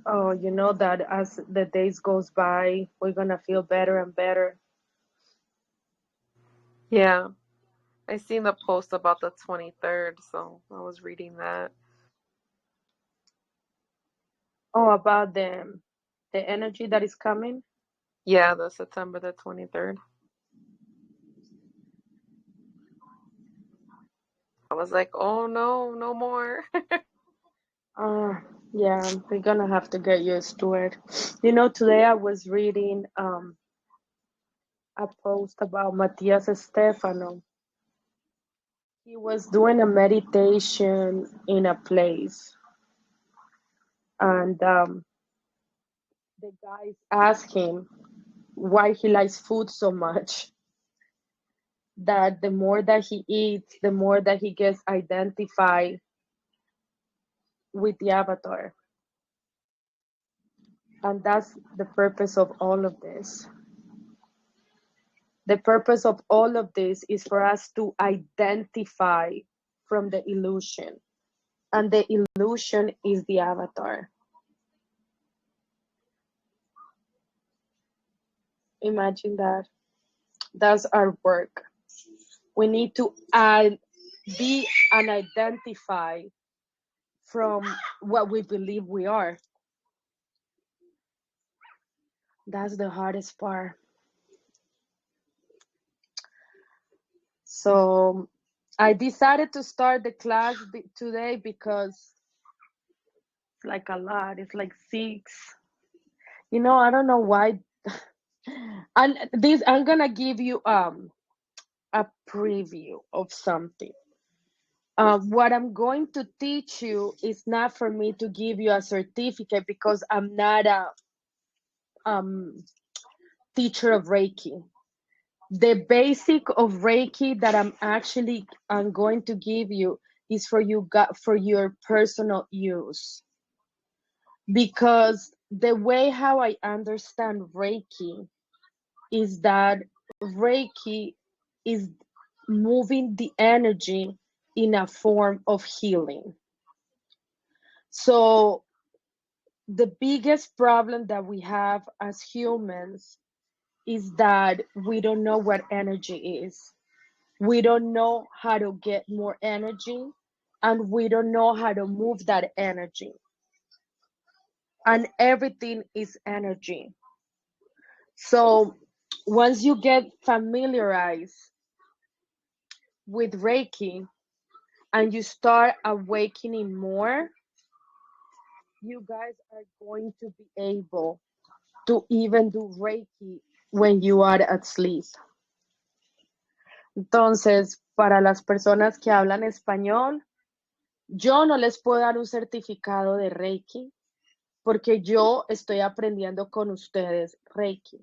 Oh, you know that as the days goes by, we're gonna feel better and better. Yeah, I seen the post about the 23rd, so I was reading that. Oh, about the energy that is coming. Yeah, the September the 23rd. I was like, oh no, no more. Uh, yeah, we're gonna have to get used to it. You know, today I was reading a post about Matias Stefano. He was doing a meditation in a place, and the guys asked him why he likes food so much. That the more that he eats, the more that he gets identified with the avatar. And that's the purpose of all of this. The purpose of all of this is for us to identify from the illusion. And the illusion is the avatar. Imagine that. That's our work. We need to be and identify from what we believe we are. That's the hardest part. So I decided to start the class today because it's like a lot. It's like six. You know, I don't know why. And this, I'm gonna give you a preview of something. What I'm going to teach you is not for me to give you a certificate because I'm not a um, teacher of Reiki. The basic of Reiki that I'm going to give you is for for your personal use, because the way how I understand Reiki is that Reiki is moving the energy in a form of healing. So the biggest problem that we have as humans is that we don't know what energy is. We don't know how to get more energy, and we don't know how to move that energy. And everything is energy. So once you get familiarized with Reiki and you start awakening more, you guys are going to be able to even do Reiki when you are asleep. Entonces, para las personas que hablan español, yo no les puedo dar un certificado de Reiki porque yo estoy aprendiendo con ustedes Reiki.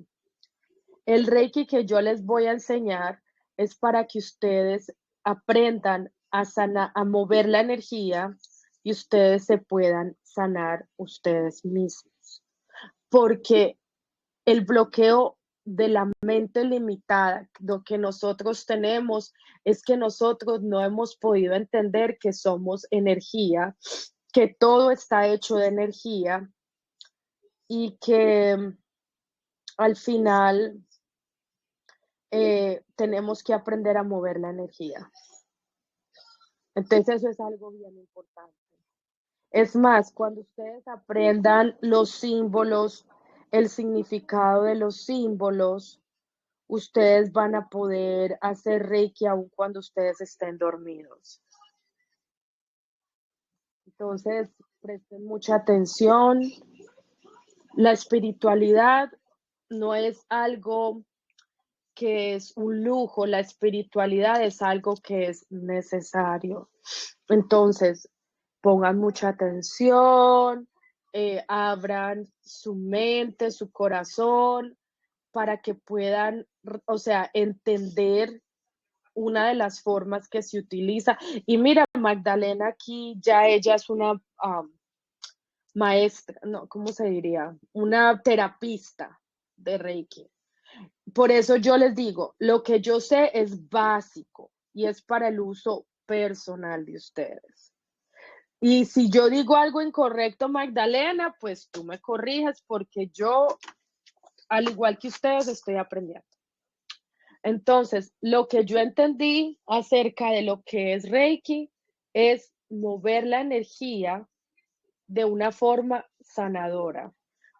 El Reiki que yo les voy a enseñar es para que ustedes aprendan a sanar, a mover la energía y ustedes se puedan sanar ustedes mismos. Porque el bloqueo de la mente limitada, lo que nosotros tenemos es que nosotros no hemos podido entender que somos energía, que todo está hecho de energía y que al final tenemos que aprender a mover la energía. Entonces eso es algo bien importante. Es más, cuando ustedes aprendan los símbolos, el significado de los símbolos, ustedes van a poder hacer Reiki aun cuando ustedes estén dormidos. Entonces, presten mucha atención. La espiritualidad no es algo que es un lujo, la espiritualidad es algo que es necesario. Entonces, pongan mucha atención, abran su mente, su corazón, para que puedan, o sea, entender una de las formas que se utiliza. Y mira, Magdalena aquí, ya ella es una maestra, no, ¿cómo se diría? Una terapista de Reiki. Por eso yo les digo, lo que yo sé es básico y es para el uso personal de ustedes. Y si yo digo algo incorrecto, Magdalena, pues tú me corriges porque yo, al igual que ustedes, estoy aprendiendo. Entonces, lo que yo entendí acerca de lo que es Reiki es mover la energía de una forma sanadora,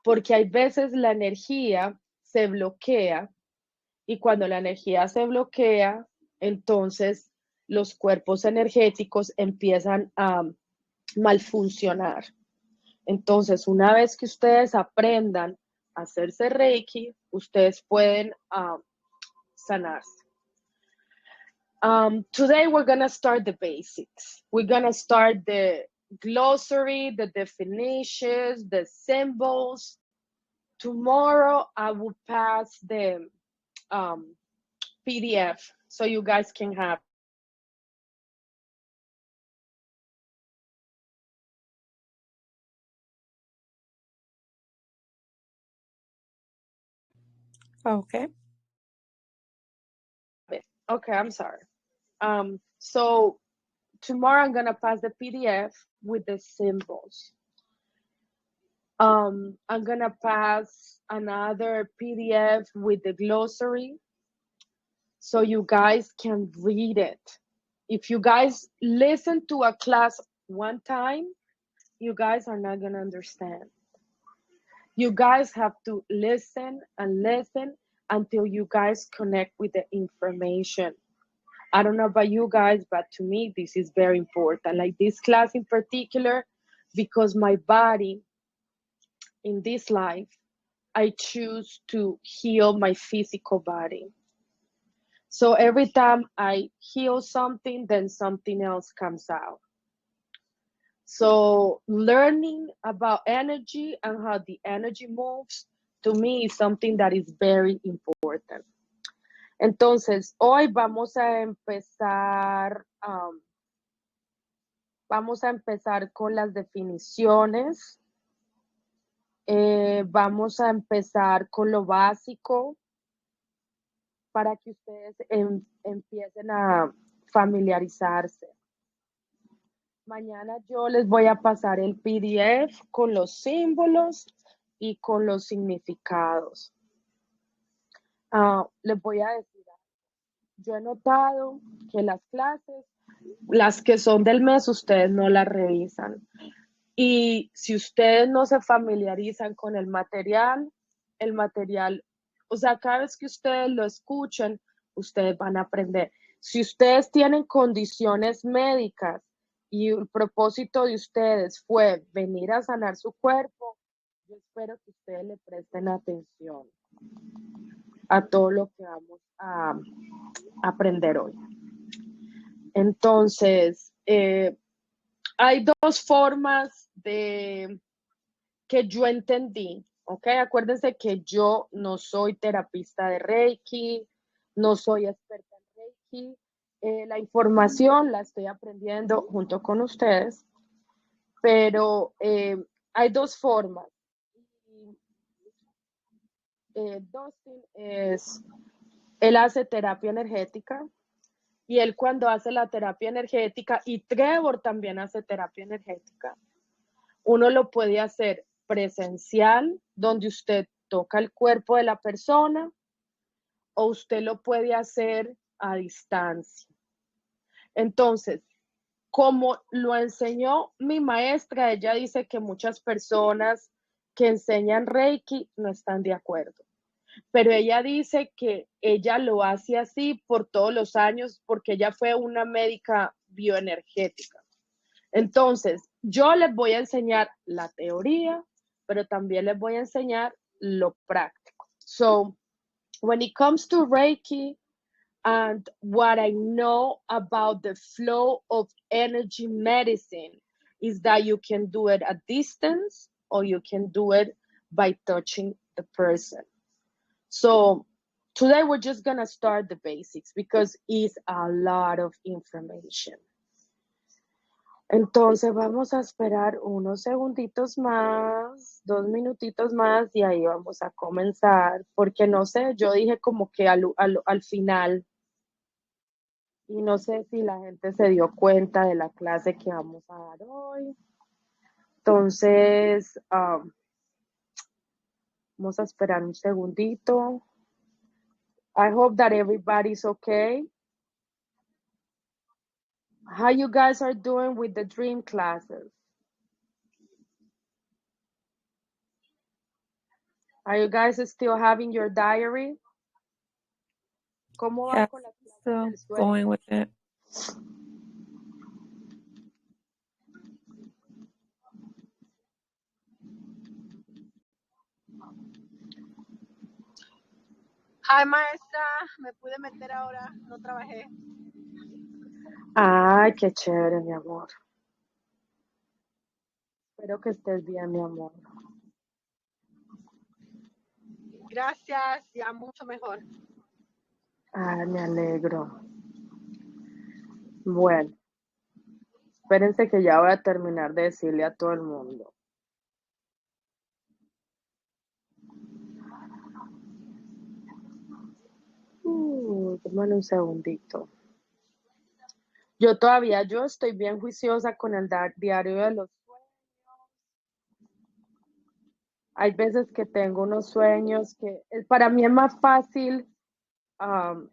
porque hay veces la energía se bloquea y cuando la energía se bloquea, entonces los cuerpos energéticos empiezan a malfuncionar. Entonces, una vez que ustedes aprendan a hacerse Reiki, ustedes pueden sanarse. Today we're gonna start the basics. We're gonna start the glossary, the definitions, the symbols. Tomorrow I will pass the PDF so you guys can have. Okay. Okay, I'm sorry. So tomorrow I'm gonna pass the PDF with the symbols. I'm gonna pass another PDF with the glossary so you guys can read it. If you guys listen to a class one time, you guys are not gonna understand. You guys have to listen and listen until you guys connect with the information. I don't know about you guys, but to me, this is very important. Like this class in particular, because my body in this life, I choose to heal my physical body. So every time I heal something, then something else comes out. So learning about energy and how the energy moves, to me, is something that is very important. Entonces, hoy vamos a empezar con las definiciones. Vamos a empezar con lo básico para que ustedes empiecen a familiarizarse. Mañana yo les voy a pasar el PDF con los símbolos y con los significados. Les voy a decir, yo he notado que las clases, las que son del mes, ustedes no las revisan. Y si ustedes no se familiarizan con el material, o sea, cada vez que ustedes lo escuchen, ustedes van a aprender. Si ustedes tienen condiciones médicas y el propósito de ustedes fue venir a sanar su cuerpo, yo espero que ustedes le presten atención a todo lo que vamos a aprender hoy. Entonces, hay dos formas de que yo entendí, ¿ok? Acuérdense que yo no soy terapista de Reiki, no soy experta en Reiki. La información la estoy aprendiendo junto con ustedes, pero hay dos formas. Dustin él hace terapia energética y él cuando hace la terapia energética, y Trevor también hace terapia energética, uno lo puede hacer presencial, donde usted toca el cuerpo de la persona, o usted lo puede hacer a distancia. Entonces, como lo enseñó mi maestra, ella dice que muchas personas que enseñan Reiki no están de acuerdo, pero ella dice que ella lo hace así por todos los años porque ella fue una médica bioenergética. Entonces, yo les voy a enseñar la teoría, pero también les voy a enseñar lo práctico. So, when it comes to Reiki and what I know about the flow of energy medicine is that you can do it at distance or you can do it by touching the person. So, today we're just going to start the basics because it's a lot of information. Entonces vamos a esperar unos segunditos más, 2 minutitos más y ahí vamos a comenzar, porque no sé, yo dije como que al final Y no sé si la gente se dio cuenta de la clase que vamos a dar hoy. Entonces, vamos a esperar un segundito. I hope that everybody's okay. How you guys are doing with the dream classes? Are you guys still having your diary? ¿Cómo van Yeah, con las clases still del going sueño? with it. Ay, maestra, me pude meter ahora, no trabajé. Ay, qué chévere, mi amor. Espero que estés bien, mi amor. Gracias, ya mucho mejor. Ay, me alegro. Bueno, espérense que ya voy a terminar de decirle a todo el mundo. Déjame un segundito. Yo estoy bien juiciosa con el diario de los sueños. Hay veces que tengo unos sueños que para mí es más fácil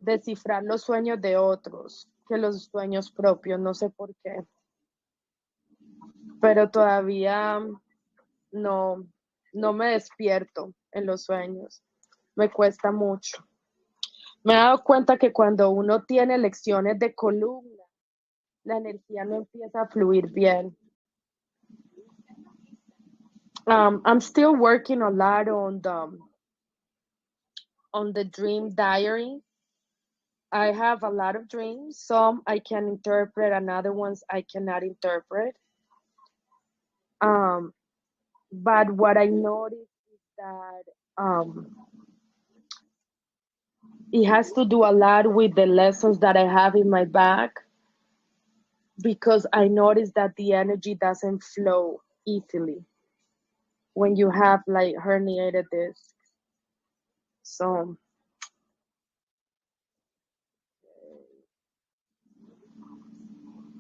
descifrar los sueños de otros que los sueños propios, no sé por qué, pero todavía no, no me despierto en los sueños, me cuesta mucho. Me he dado cuenta que cuando uno tiene lecciones de columna, la energía no empieza a fluir bien. I'm still working a lot on the dream diary. I have a lot of dreams. Some I can interpret, and other ones I cannot interpret. Um, but what I noticed is that it has to do a lot with the lessons that I have in my back because I noticed that the energy doesn't flow easily when you have like herniated discs. So,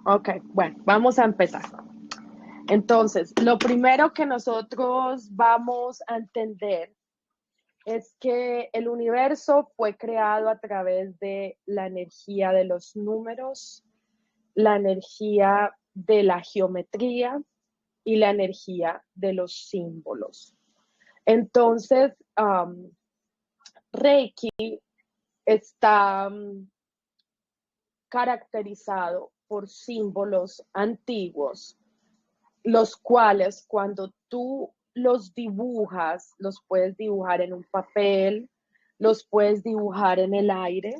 ok, bueno, vamos a empezar. Entonces, lo primero que nosotros vamos a entender es que el universo fue creado a través de la energía de los números, la energía de la geometría y la energía de los símbolos. Entonces, Reiki está caracterizado por símbolos antiguos, los cuales cuando tú los dibujas, los puedes dibujar en un papel, los puedes dibujar en el aire.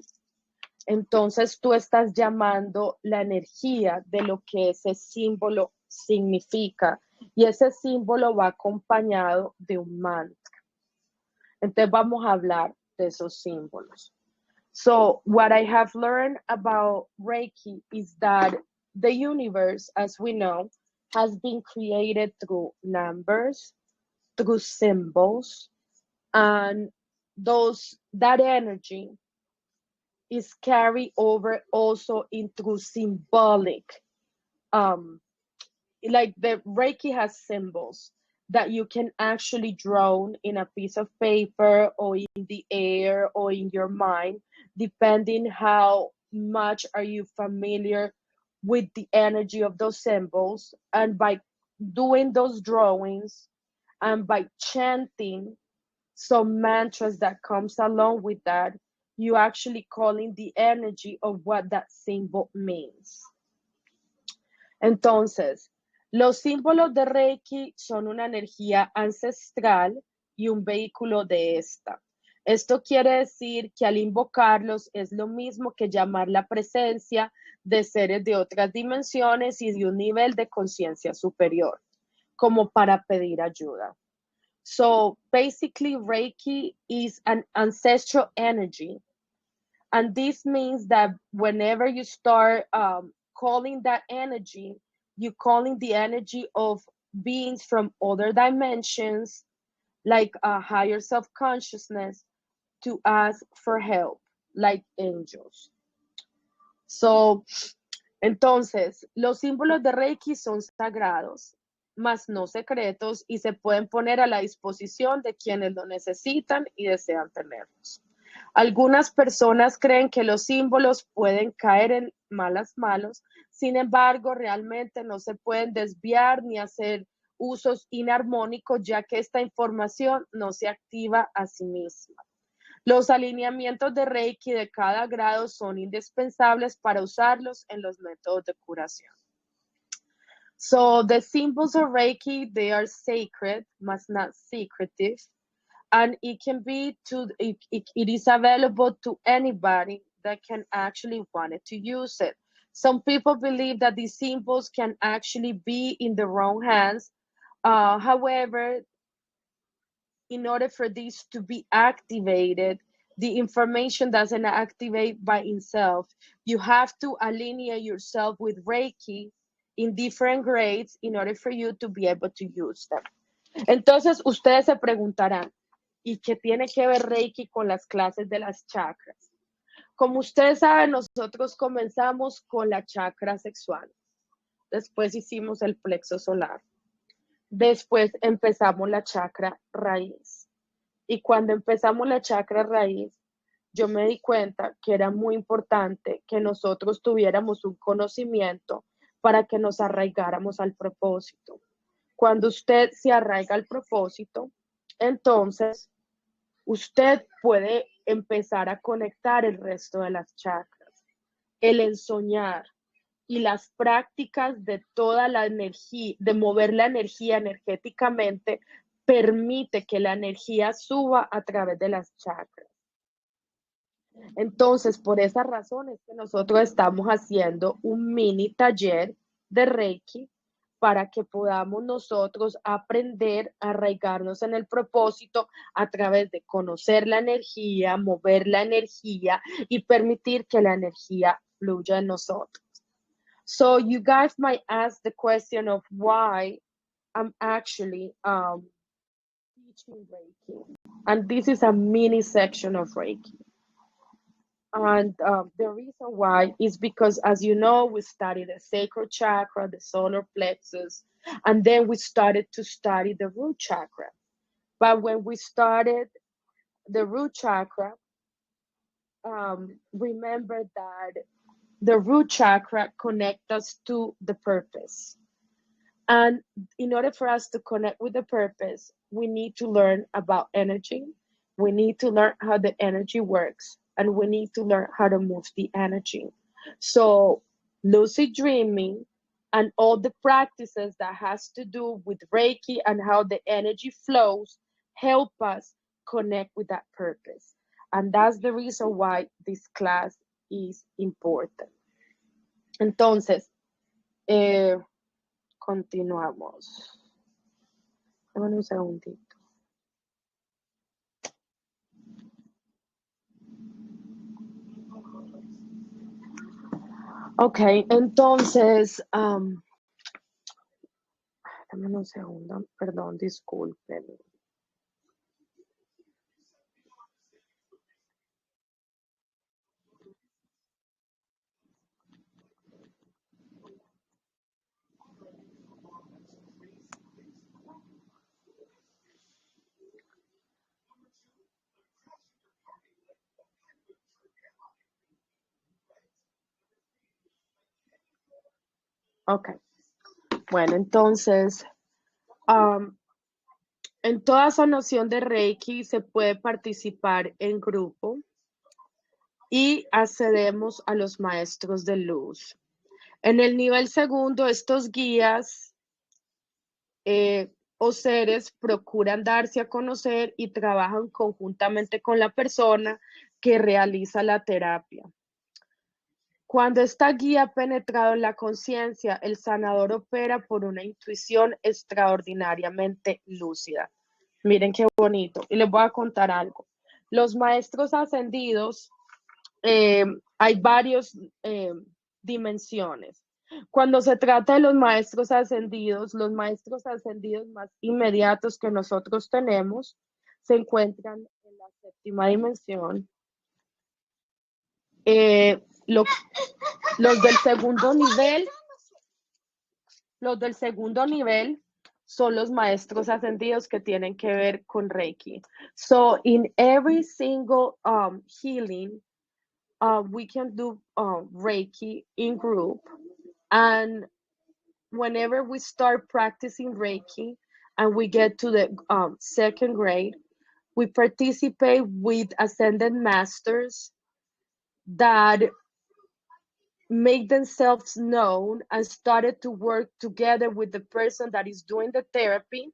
Entonces tú estás llamando la energía de lo que ese símbolo significa y ese símbolo va acompañado de un mantra. Entonces vamos a hablar de esos símbolos. So what I have learned about Reiki is that the universe, as we know, has been created through numbers, through symbols, and that energy is carried over also into symbolic. Um, like the Reiki has symbols that you can actually draw in a piece of paper or in the air or in your mind, depending how much are you familiar with the energy of those symbols. And by doing those drawings and by chanting some mantras that comes along with that, you actually calling the energy of what that symbol means. Entonces, los símbolos de Reiki son una energía ancestral y un vehículo de esta. Esto quiere decir que al invocarlos es lo mismo que llamar la presencia de seres de otras dimensiones y de un nivel de conciencia superior, como para pedir ayuda. So basically, Reiki is an ancestral energy. And this means that whenever you start calling that energy, you calling the energy of beings from other dimensions, like a higher self consciousness, to ask for help, like angels. Entonces, los símbolos de Reiki son sagrados, mas no secretos, y se pueden poner a la disposición de quienes lo necesitan y desean tenerlos. Algunas personas creen que los símbolos pueden caer en malas manos, sin embargo, realmente no se pueden desviar ni hacer usos inarmónicos, ya que esta información no se activa a sí misma. Los alineamientos de Reiki de cada grado son indispensables para usarlos en los métodos de curación. So the symbols of Reiki, they are sacred, but not secretive, and it is available to anybody that can actually wanted to use it. Some people believe that these symbols can actually be in the wrong hands. However, in order for this to be activated, the information doesn't activate by itself. You have to alineate yourself with Reiki in different grades in order for you to be able to use them. Entonces, ustedes se preguntarán, ¿y qué tiene que ver Reiki con las clases de las chakras? Como ustedes saben, nosotros comenzamos con la chakra sexual. Después hicimos el plexo solar. Después empezamos la chakra raíz. Y cuando empezamos la chakra raíz, yo me di cuenta que era muy importante que nosotros tuviéramos un conocimiento para que nos arraigáramos al propósito. Cuando usted se arraiga al propósito, entonces usted puede empezar a conectar el resto de las chakras. El ensoñar y las prácticas de toda la energía, de mover la energía energéticamente, permite que la energía suba a través de las chakras. Entonces, por esa razón es que nosotros estamos haciendo un mini taller de Reiki para que podamos nosotros aprender a arraigarnos en el propósito a través de conocer la energía, mover la energía y permitir que la energía fluya en nosotros. So you guys might ask the question of why I'm actually teaching Reiki. And this is a mini section of Reiki. And the reason why is because, as you know, we studied the sacral chakra, the solar plexus, and then we started to study the root chakra. But when we started the root chakra, remember that the root chakra connects us to the purpose. And in order for us to connect with the purpose, we need to learn about energy. We need to learn how the energy works, and we need to learn how to move the energy. So lucid dreaming and all the practices that has to do with Reiki and how the energy flows help us connect with that purpose. And that's the reason why this class is important. Entonces, continuamos. Dame un segundito. Ok, entonces, dame un segundo, perdón, disculpen. Ok, bueno, entonces, en toda esa noción de Reiki se puede participar en grupo y accedemos a los maestros de luz. En el nivel segundo, estos guías o seres procuran darse a conocer y trabajan conjuntamente con la persona que realiza la terapia. Cuando esta guía ha penetrado en la conciencia, el sanador opera por una intuición extraordinariamente lúcida. Miren qué bonito. Y les voy a contar algo. Los maestros ascendidos, hay varias dimensiones. Cuando se trata de los maestros ascendidos más inmediatos que nosotros tenemos se encuentran en la séptima dimensión. los del segundo nivel, los del segundo nivel son los maestros ascendidos que tienen que ver con Reiki. So in every single healing, we can do Reiki in group. And whenever we start practicing Reiki and we get to the second grade, we participate with ascended masters that make themselves known and started to work together with the person that is doing the therapy.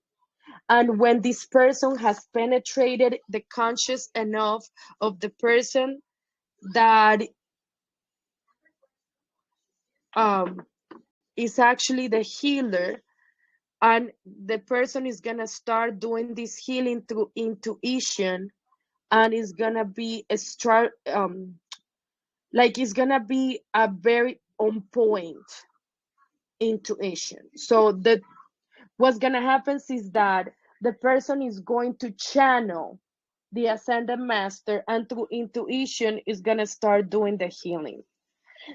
And when this person has penetrated the conscious enough of the person that is actually the healer, and the person is gonna start doing this healing through intuition, and it's gonna be like it's gonna be a very on point intuition. So what's gonna happen is that the person is going to channel the ascended master, and through intuition is gonna start doing the healing.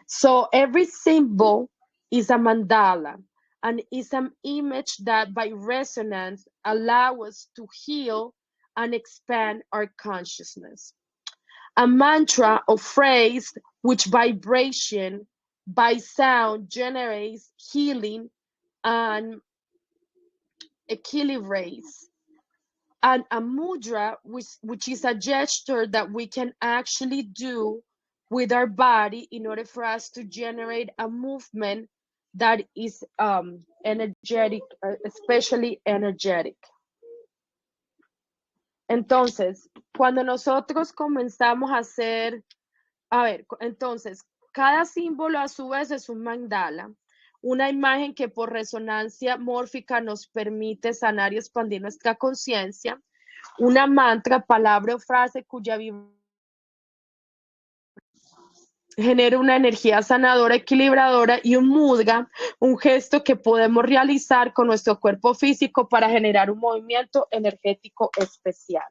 So every symbol is a mandala, and is an image that by resonance allow us to heal and expand our consciousness. A mantra or phrase which vibration by sound generates healing and equilibrates. And a mudra, which is a gesture that we can actually do with our body in order for us to generate a movement that is energetic, especially energetic. Entonces, cuando nosotros comenzamos a hacer, entonces, cada símbolo a su vez es un mandala, una imagen que por resonancia mórfica nos permite sanar y expandir nuestra conciencia, una mantra, palabra o frase cuya vibración genera una energía sanadora, equilibradora, y un mudra, un gesto que podemos realizar con nuestro cuerpo físico para generar un movimiento energético especial.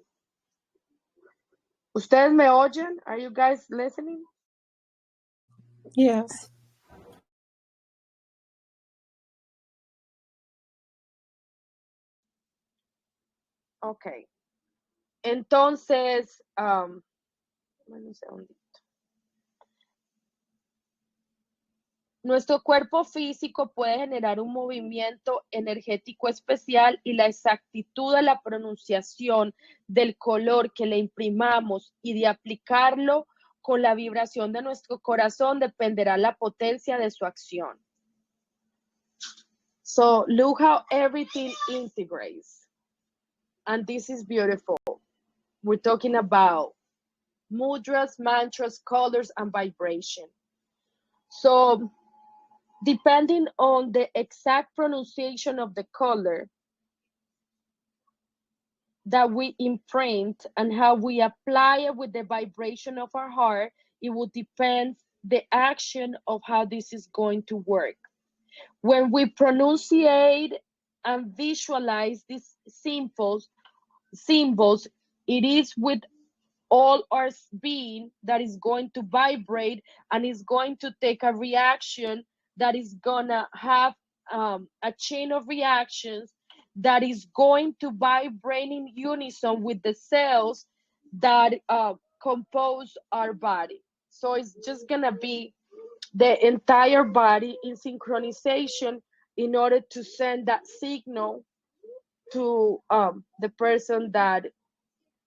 ¿Ustedes me oyen? Are you guys listening? Yes. Ok. Entonces, un segundito. Nuestro cuerpo físico puede generar un movimiento energético especial, y la exactitud de la pronunciación del color que le imprimamos y de aplicarlo con la vibración de nuestro corazón dependerá la potencia de su acción. So look how everything integrates. And this is beautiful. We're talking about mudras, mantras, colors, and vibration. So depending on the exact pronunciation of the color that we imprint and how we apply it with the vibration of our heart, it will depend the action of how this is going to work. When we pronunciate and visualize these symbols, it is with all our being that is going to vibrate, and is going to take a reaction that is gonna have a chain of reactions that is going to vibrate in unison with the cells that compose our body. So it's just gonna be the entire body in synchronization in order to send that signal to the person that,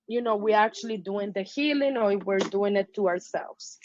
you know, we're actually doing the healing, or we're doing it to ourselves.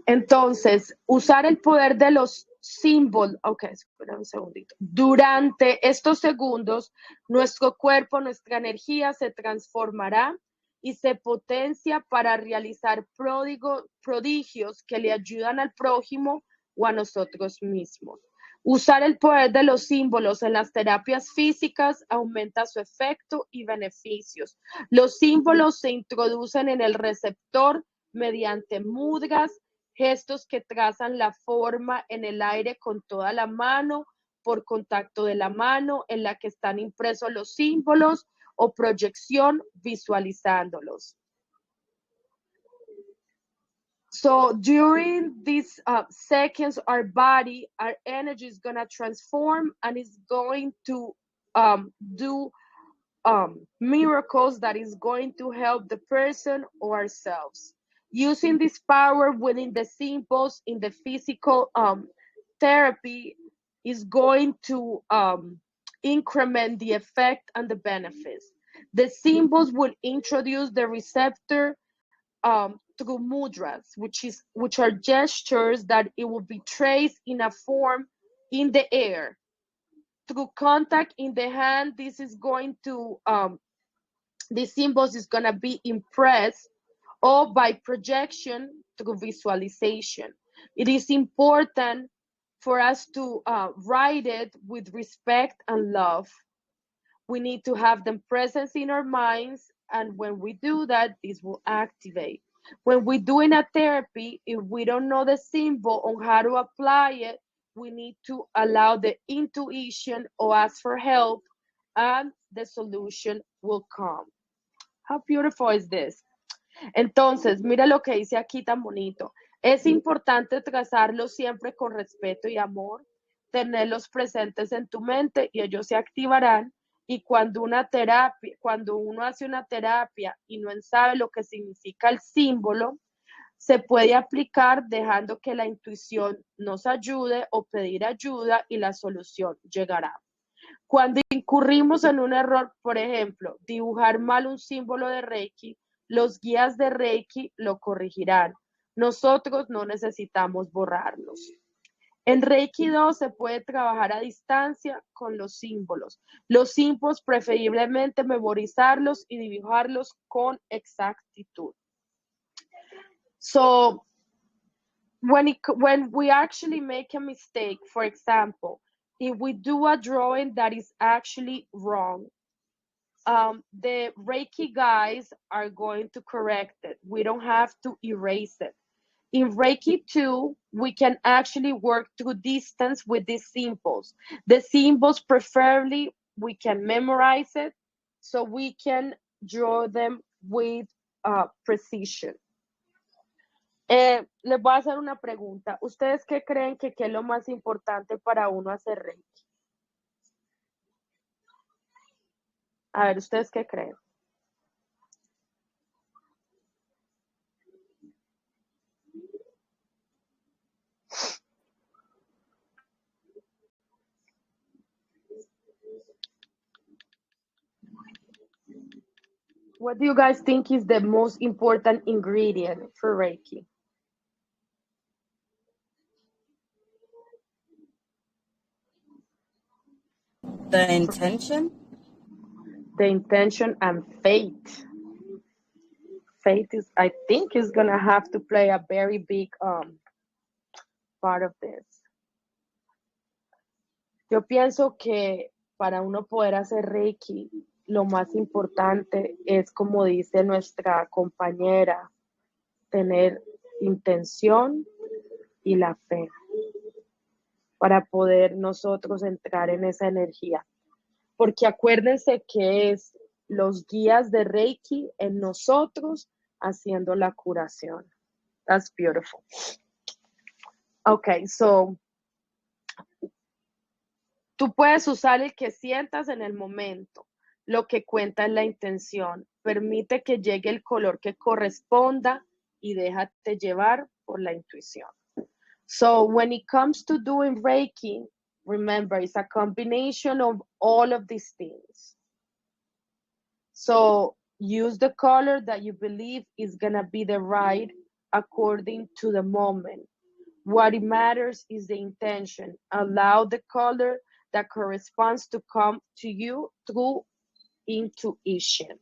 Entonces, usar el poder de los símbolos. Ok, espera un segundito. Durante estos segundos, nuestro cuerpo, nuestra energía se transformará y se potencia para realizar prodigios que le ayudan al prójimo o a nosotros mismos. Usar el poder de los símbolos en las terapias físicas aumenta su efecto y beneficios. Los símbolos se introducen en el receptor mediante mudras, gestos que trazan la forma en el aire con toda la mano, por contacto de la mano en la que están impresos los símbolos, o proyección visualizándolos. So during these seconds, our body, our energy is going to transform and is going to do miracles that is going to help the person or ourselves. Using this power within the symbols in the physical therapy is going to increment the effect and the benefits. The symbols will introduce the receptor through mudras, which are gestures that it will be traced in a form in the air. Through contact in the hand, this is going to the symbols is going to be impressed or by projection through visualization. It is important for us to write it with respect and love. We need to have them present in our minds, and when we do that, this will activate. When we're doing a therapy, if we don't know the symbol on how to apply it, we need to allow the intuition or ask for help, and the solution will come. How beautiful is this? Entonces, mira lo que dice aquí tan bonito. Es importante trazarlos siempre con respeto y amor, tenerlos presentes en tu mente y ellos se activarán. Y cuando uno hace una terapia y no sabe lo que significa el símbolo, se puede aplicar dejando que la intuición nos ayude o pedir ayuda y la solución llegará. Cuando incurrimos en un error, por ejemplo, dibujar mal un símbolo de Reiki, los guías de Reiki lo corregirán. Nosotros no necesitamos borrarlos. En Reiki 2 se puede trabajar a distancia con los símbolos. Los símbolos preferiblemente memorizarlos y dibujarlos con exactitud. So, when we actually make a mistake, for example, if we do a drawing that is actually wrong, the Reiki guys are going to correct it. We don't have to erase it. In Reiki 2, we can actually work through distance with these symbols. The symbols, preferably, we can memorize it so we can draw them with precision. Les voy a hacer una pregunta. ¿Ustedes qué creen que es lo más importante para uno hacer Reiki? A ver, ¿ustedes qué creen? What do you guys think is the most important ingredient for Reiki? The intention? The intention and faith. Faith is, I think, is gonna have to play a very big part of this. Yo pienso que para uno poder hacer Reiki, lo más importante es, como dice nuestra compañera, tener intención y la fe para poder nosotros entrar en esa energía. Porque acuérdense que es los guías de Reiki en nosotros haciendo la curación. That's beautiful. Okay, so tú puedes usar el que sientas en el momento. Lo que cuenta es la intención. Permite que llegue el color que corresponda y déjate llevar por la intuición. So when it comes to doing Reiki, remember, it's a combination of all of these things. So use the color that you believe is going to be the right according to the moment. What it matters is the intention. Allow the color that corresponds to come to you through intuition.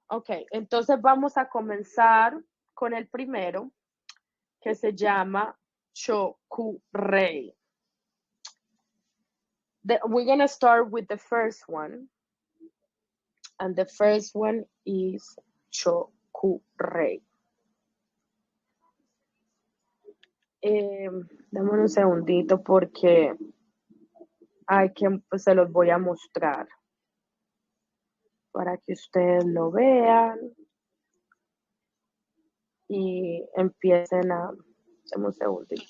Ok, entonces vamos a comenzar con el primero, que se llama Chokurei. We're going to start with the first one. And the first one is Chokurei. Dame un segundito porque hay que, pues, se los voy a mostrar para que ustedes lo vean y empiecen a... Dame un segundito.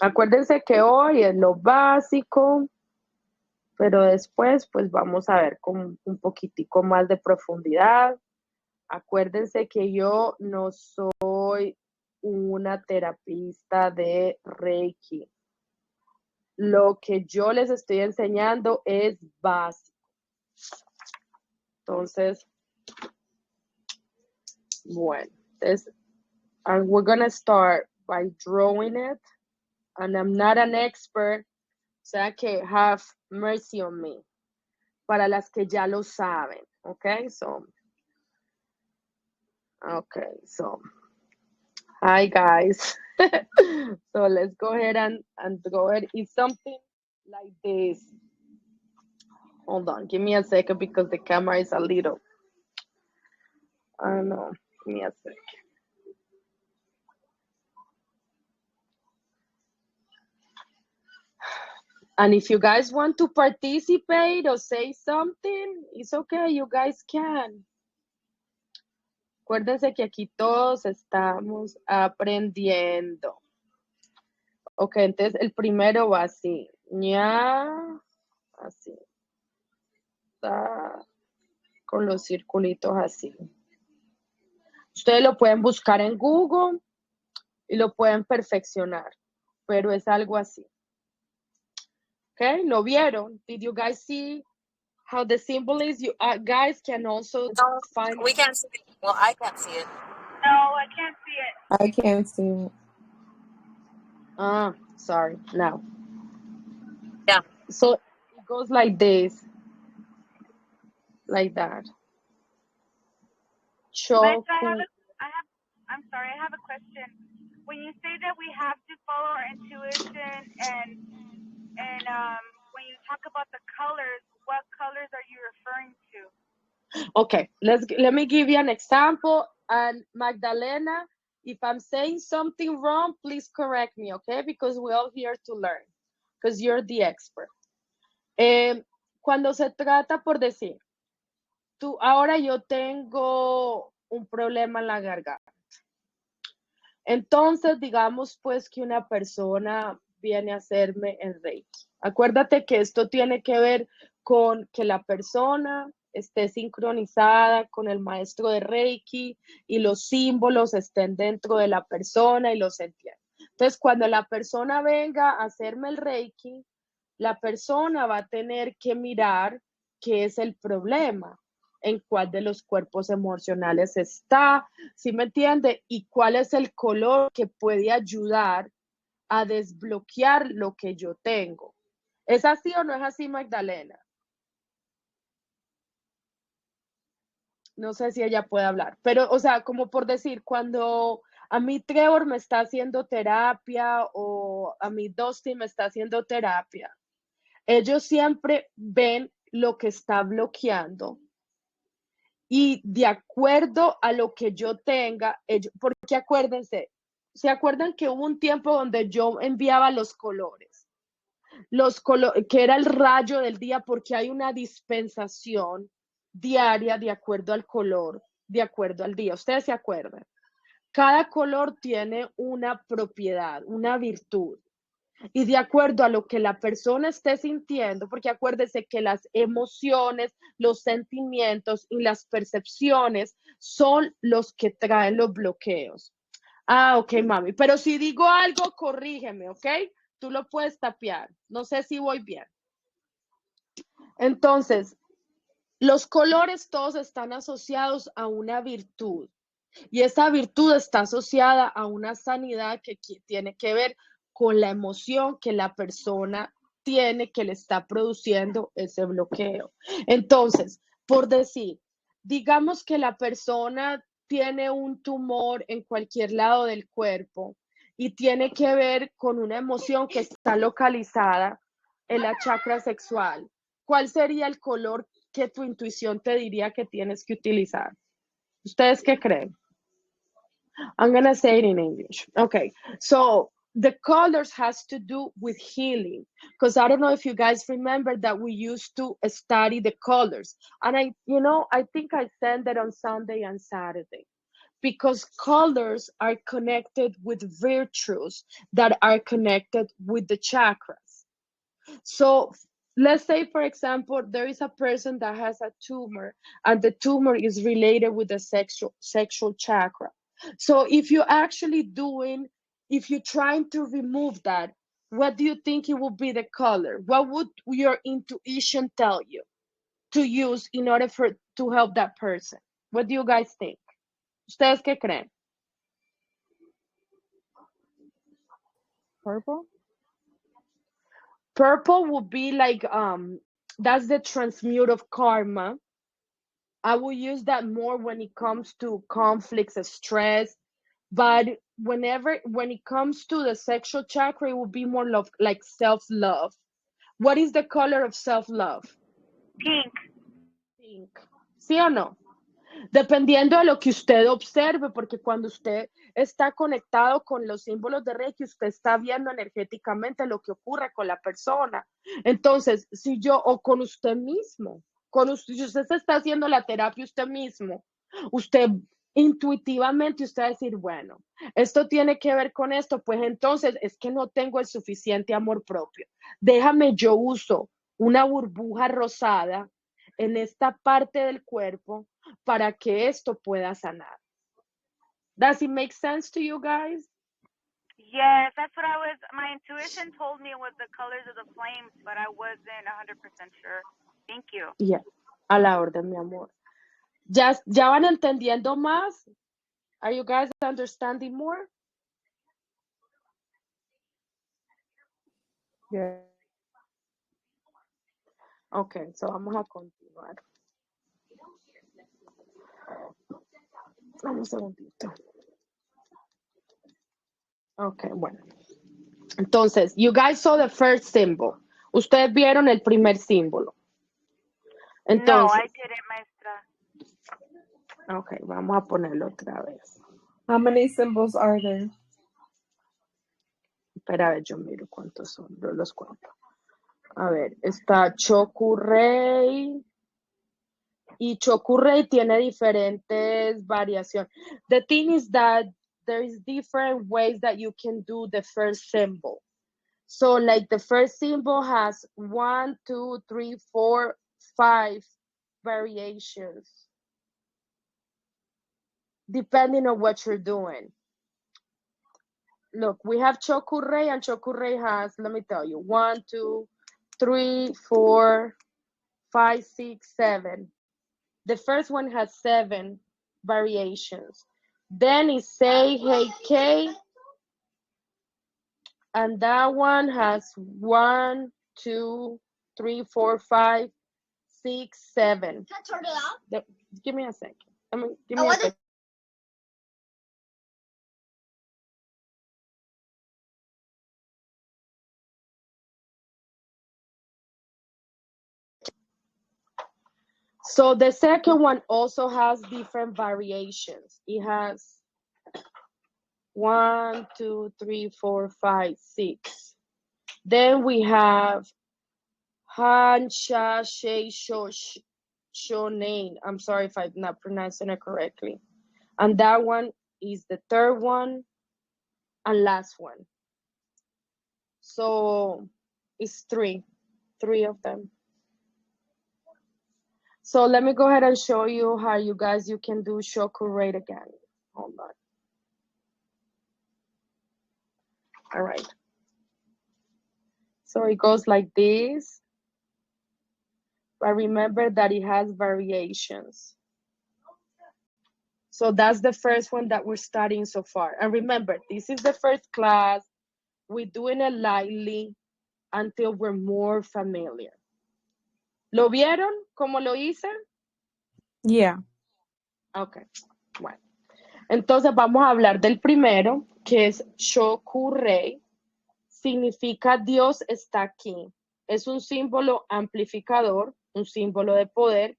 Acuérdense que hoy es lo básico, pero después pues vamos a ver con un poquitico más de profundidad. Acuérdense que yo no soy una terapista de Reiki. Lo que yo les estoy enseñando es básico. Entonces, bueno, and we're gonna start by drawing it. And I'm not an expert, o sea que have mercy on me. Para las que ya lo saben, okay? So, hi guys. So let's go ahead and draw it. It's something like this. Hold on, give me a second because the camera is a little, I don't know, give me a second. And if you guys want to participate or say something, it's okay, you guys can. Acuérdense que aquí todos estamos aprendiendo. Ok, entonces el primero va así. Ya, así. Está con los circulitos así. Ustedes lo pueden buscar en Google y lo pueden perfeccionar, pero es algo así. Ok, ¿lo vieron? Did you guys see how the symbol is? You guys can also No, find we can't see it. Well, I can't see it. No, I can't see it. I can't see it. Sorry, now. Yeah. So it goes like this, like that. Maestra, Choku. I'm sorry, I have a question. When you say that we have to follow our intuition and when you talk about the colors, what colors are you referring to? Okay, let me give you an example. And Magdalena, if I'm saying something wrong, please correct me, okay? Because we're all here to learn, because you're the expert. Cuando se trata por decir, ahora yo tengo un problema en la garganta. Entonces, digamos pues que una persona viene a hacerme el Reiki. Acuérdate que esto tiene que ver con que la persona esté sincronizada con el maestro de Reiki y los símbolos estén dentro de la persona y los entienda. Entonces, cuando la persona venga a hacerme el Reiki, la persona va a tener que mirar qué es el problema, en cuál de los cuerpos emocionales está, ¿sí me entiende? Y cuál es el color que puede ayudar a desbloquear lo que yo tengo. ¿Es así o no es así, Magdalena? No sé si ella puede hablar, pero, o sea, como por decir, cuando a mí Trevor me está haciendo terapia o a mí Dusty me está haciendo terapia, ellos siempre ven lo que está bloqueando y de acuerdo a lo que yo tenga, porque acuérdense, ¿se acuerdan que hubo un tiempo donde yo enviaba los colores? Que era el rayo del día, porque hay una dispensación diaria de acuerdo al color, de acuerdo al día. ¿Ustedes se acuerdan? Cada color tiene una propiedad, una virtud. Y de acuerdo a lo que la persona esté sintiendo, porque acuérdese que las emociones, los sentimientos y las percepciones son los que traen los bloqueos. Ok, mami, pero si digo algo, corrígeme, ¿ok? Tú lo puedes tapear. No sé si voy bien. Entonces, los colores todos están asociados a una virtud. Y esa virtud está asociada a una sanidad que tiene que ver con la emoción que la persona tiene que le está produciendo ese bloqueo. Entonces, por decir, digamos que la persona tiene un tumor en cualquier lado del cuerpo y tiene que ver con una emoción que está localizada en la chakra sexual. ¿Cuál sería el color que tu intuición te diría que tienes que utilizar? ¿Ustedes qué creen? I'm gonna say it in English. Okay, so the colors has to do with healing, because I don't know if you guys remember that we used to study the colors, and I think I sent it on Sunday and Saturday, because colors are connected with virtues that are connected with the chakras. So let's say, for example, there is a person that has a tumor, and the tumor is related with the sexual chakra. So if you're trying to remove that, what do you think it would be the color? What would your intuition tell you to use in order to help that person? What do you guys think? ¿Ustedes qué creen? Purple? Purple would be like that's the transmute of karma. I will use that more when it comes to conflicts and stress. But when it comes to the sexual chakra, it will be more love, like self-love. What is the color of self-love? Pink. Pink. ¿Sí o no? Dependiendo de lo que usted observe, porque cuando usted está conectado con los símbolos de Reiki, usted está viendo energéticamente lo que ocurre con la persona. Entonces, o con usted mismo, si usted se está haciendo la terapia usted mismo, usted intuitivamente usted va a decir, bueno, esto tiene que ver con esto, pues entonces es que no tengo el suficiente amor propio. Déjame, yo uso una burbuja rosada en esta parte del cuerpo para que esto pueda sanar. Does it make sense to you guys? Yes, that's what my intuition told me it was the colors of the flames, but I wasn't 100% sure. Thank you. Yeah, a la orden, mi amor. ¿Ya van entendiendo más? Are you guys understanding more? Yeah. Okay, so vamos a continuar. Dame un segundito. Okay, bueno. Entonces, you guys saw the first symbol. Ustedes vieron el primer símbolo. No, Entonces, I didn't, maestra. okay, vamos a ponerlo otra vez. How many symbols are there? Espera, a ver, yo miro cuántos son, yo los cuento. A ver, está Chokurei. Y Chokurei tiene diferentes variaciones. The thing is that there is different ways that you can do the first symbol. So like the first symbol has 1, 2, 3, 4, 5 variations, depending on what you're doing. Look, we have Chokurei, and Chokurei has, let me tell you, 1, 2, 3, 4, 5, 6, 7. The first one has 7 variations. Then it's Say, Hey, K. And that one has 1, 2, 3, 4, 5, 6, 7. Can I turn it off? Give me a second. Give me a second. So the second one also has different variations. It has 1, 2, 3, 4, 5, 6. Then we have Han, Sha, She, Shonain. I'm sorry if I'm not pronouncing it correctly. And that one is the third one and last one. So it's three of them. So let me go ahead and show you how you can do Chokurei again. Hold on. All right. So it goes like this. But remember that it has variations. So that's the first one that we're studying so far. And remember, this is the first class. We're doing it lightly until we're more familiar. ¿Lo vieron como lo hice? Yeah. Ok, bueno. Entonces vamos a hablar del primero, que es Chokurei. Significa Dios está aquí. Es un símbolo amplificador, un símbolo de poder,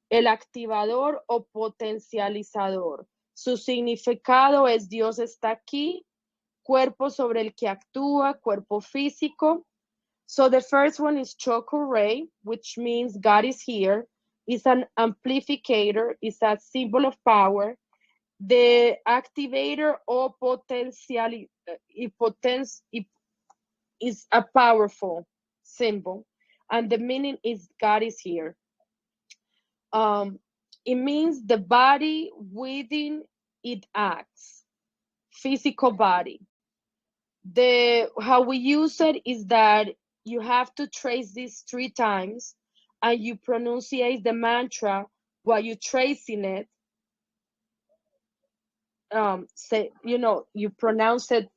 el activador o potencializador. Su significado es Dios está aquí, cuerpo sobre el que actúa, cuerpo físico. So the first one is Chokurei, which means God is here. It's an amplificator, it's a symbol of power. The activator or potential is a powerful symbol, and the meaning is God is here. It means the body within it acts, physical body. How we use it is that you have to trace this 3 times, and you pronunciate the mantra while you're tracing it. You pronounce it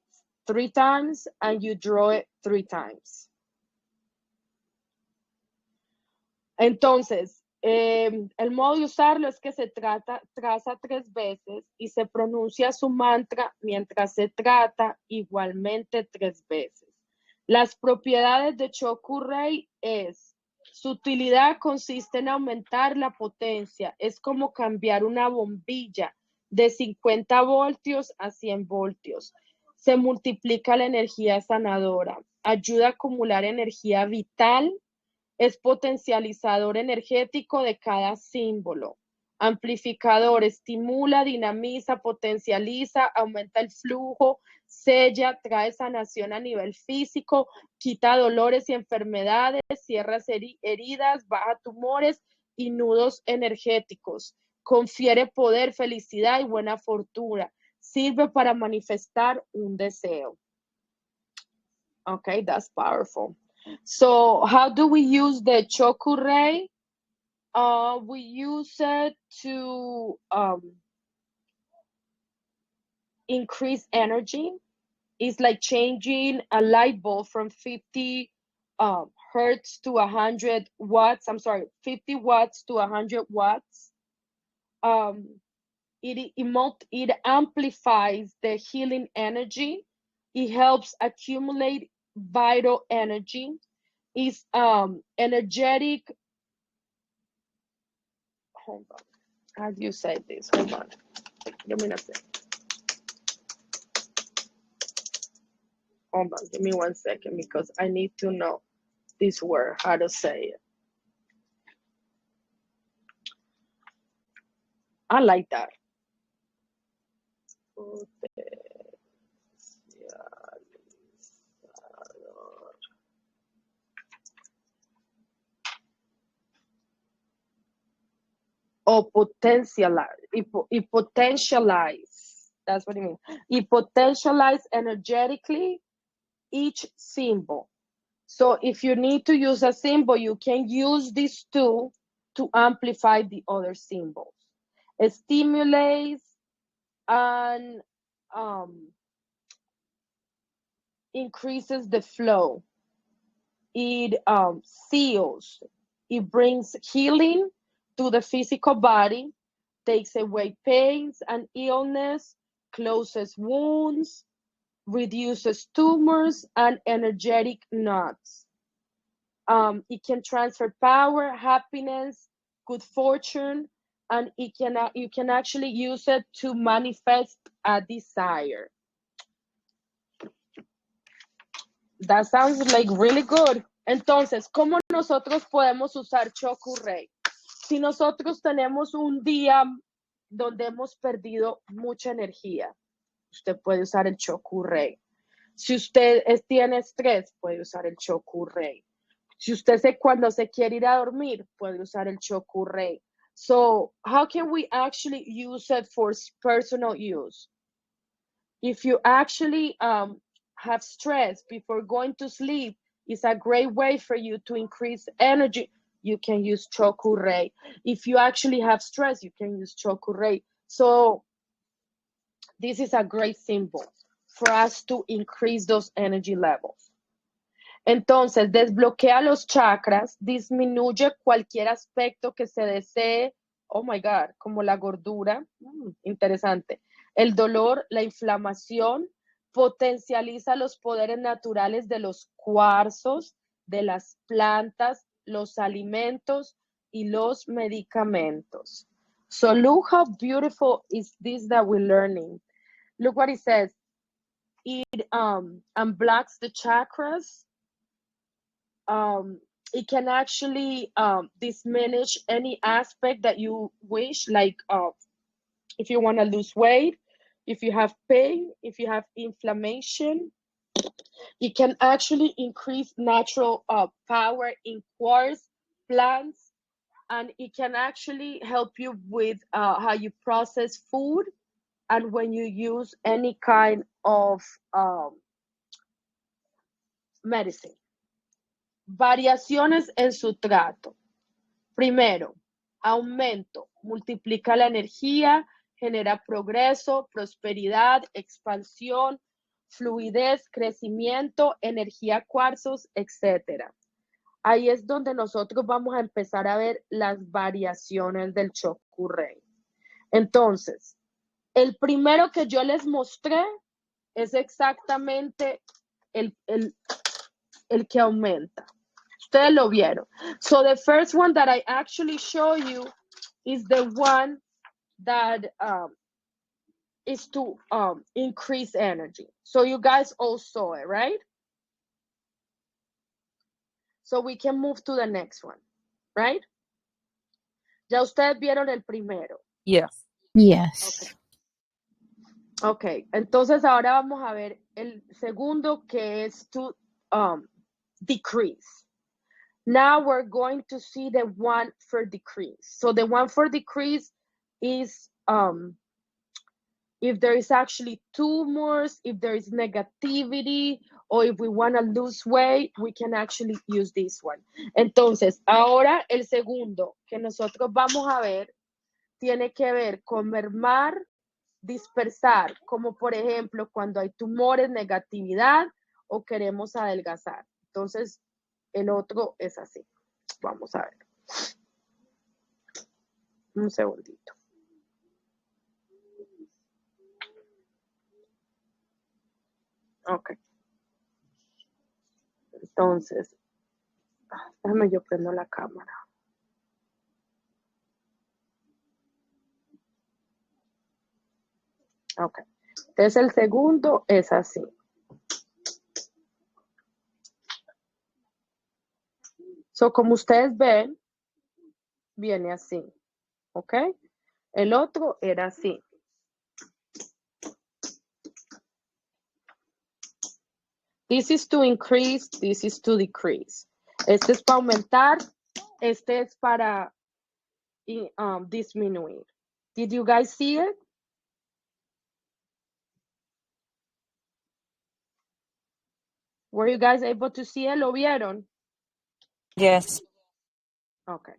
3 times and you draw it 3 times. Entonces, el modo de usarlo es que se traza 3 veces y se pronuncia su mantra mientras se trata igualmente 3 veces. Las propiedades de Chokurei su utilidad consiste en aumentar la potencia. Es como cambiar una bombilla de 50 voltios a 100 voltios. Se multiplica la energía sanadora. Ayuda a acumular energía vital. Es potencializador energético de cada símbolo. Amplificador, estimula, dinamiza, potencializa, aumenta el flujo, sella, trae sanación a nivel físico, quita dolores y enfermedades, cierra heridas, baja tumores y nudos energéticos. Confiere poder, felicidad y buena fortuna. Sirve para manifestar un deseo. Okay, that's powerful. So how do we use the Chokurei? We use it to increase energy. It's like changing a light bulb from 50 hertz to 100 watts. I'm sorry, 50 watts to 100 watts. It amplifies the healing energy. It helps accumulate vital energy. Is energetic. Hold on. How do you say this? Hold on. Give me a second. Hold on. Give me 1 second because I need to know this word, how to say it. I like that. Or potentialize. It potentialize. That's what it means. It potentialize energetically each symbol. So if you need to use a symbol, you can use these 2 to amplify the other symbols. It stimulates and increases the flow. It seals. It brings healing to the physical body, takes away pains and illness, closes wounds, reduces tumors and energetic knots. It can transfer power, happiness, good fortune, and you can actually use it to manifest a desire. That sounds like really good. Entonces, ¿cómo nosotros podemos usar Chokurei? Si nosotros tenemos un día donde hemos perdido mucha energía, usted puede usar el Chokurei. Si usted tiene estrés, puede usar el Chokurei. Si usted cuando se quiere ir a dormir, puede usar el Chokurei. So, how can we actually use it for personal use? If you actually have stress before going to sleep, it's a great way for you to increase energy. You can use Chokurei. If you actually have stress, you can use Chokurei. So this is a great symbol for us to increase those energy levels. Entonces, desbloquea los chakras, disminuye cualquier aspecto que se desee, oh my God, como la gordura, interesante, el dolor, la inflamación, potencializa los poderes naturales de los cuarzos, de las plantas, los alimentos y los medicamentos. So look how beautiful is this that we're learning. Look what it says. It unblocks the chakras. It can actually diminish any aspect that you wish, like if you want to lose weight, if you have pain, if you have inflammation. It can actually increase natural power in quartz plants, and it can actually help you with how you process food and when you use any kind of medicine. Variaciones en su trato. Primero, aumento, multiplica la energía, genera progreso, prosperidad, expansión, fluidez, crecimiento, energía cuarzos, etc. Ahí es donde nosotros vamos a empezar a ver las variaciones del Chokurei. Entonces, el primero que yo les mostré es exactamente el que aumenta. Ustedes lo vieron. So the first one that I actually show you is the one that is to increase energy. So you guys all saw it, right? So we can move to the next one, right? Ya ustedes vieron el primero. Yes. Yes. Okay, entonces ahora vamos a ver el segundo, que es to decrease. Now we're going to see the one for decrease. So the one for decrease is if there is actually tumors, if there is negativity, or if we want to lose weight, we can actually use this one. Entonces, ahora el segundo que nosotros vamos a ver tiene que ver con mermar, dispersar, como por ejemplo cuando hay tumores, negatividad o queremos adelgazar. Entonces, el otro es así. Vamos a ver. Un segundito. Ok. Entonces, déjame yo prendo la cámara. Ok. Entonces el segundo es así. So, como ustedes ven, viene así. ¿Ok? El otro era así. This is to increase, this is to decrease. Este es para aumentar, este es para disminuir. Did you guys see it? Were you guys able to see it? ¿Lo vieron? Yes. Okay.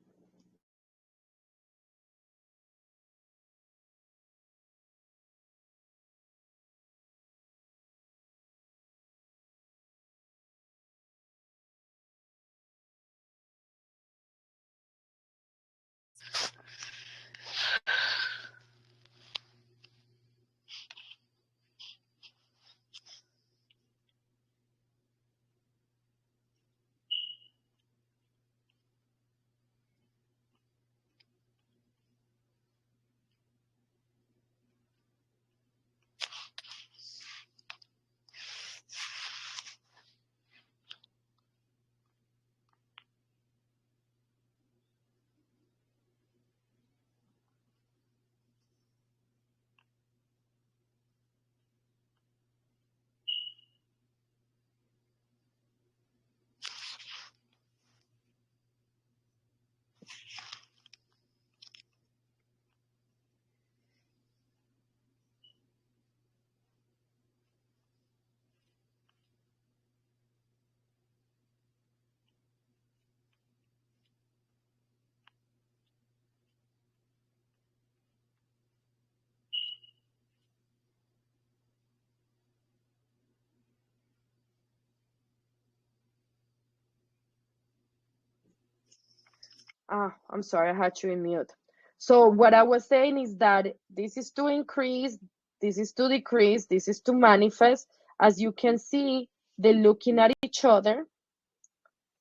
I'm sorry, I had you in mute. So what I was saying is that this is to increase, this is to decrease, this is to manifest. As you can see, they're looking at each other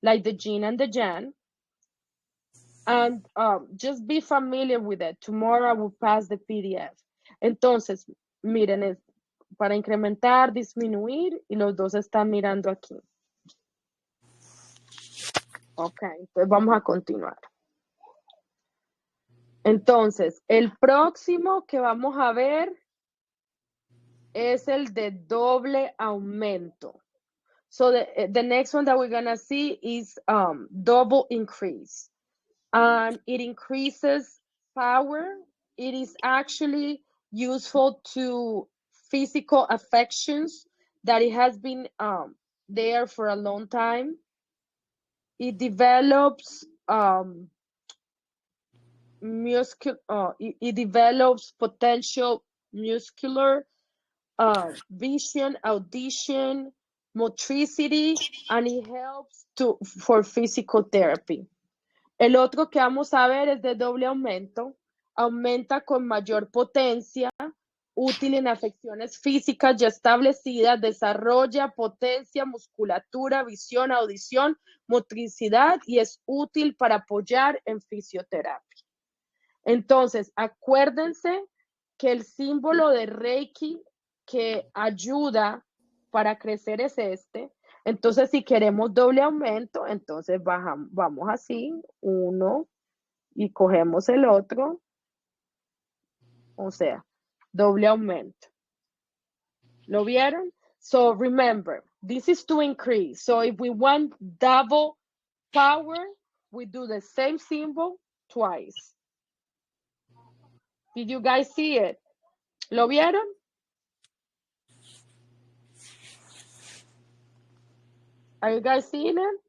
like the yin and the yang. And just be familiar with it. Tomorrow I will pass the PDF. Entonces, miren, para incrementar, disminuir, y los dos están mirando aquí. Ok, entonces vamos a continuar. Entonces, el próximo que vamos a ver es el de doble aumento. So the next one that we're gonna see is double increase. And it increases power. It is actually useful to physical affections that it has been there for a long time. It develops it develops potential muscular vision, audition, motricity, and it helps for physical therapy. El otro que vamos a ver es de doble aumento. Aumenta con mayor potencia, útil en afecciones físicas ya establecidas, desarrolla potencia, musculatura, visión, audición, motricidad y es útil para apoyar en fisioterapia. Entonces, acuérdense que el símbolo de Reiki que ayuda para crecer es este. Entonces, si queremos doble aumento, entonces vamos así, uno, y cogemos el otro. O sea, doble aumento. ¿Lo vieron? So remember, this is to increase. So if we want double power, we do the same symbol twice. Did you guys see it? ¿Lo vieron? Are you guys seeing it?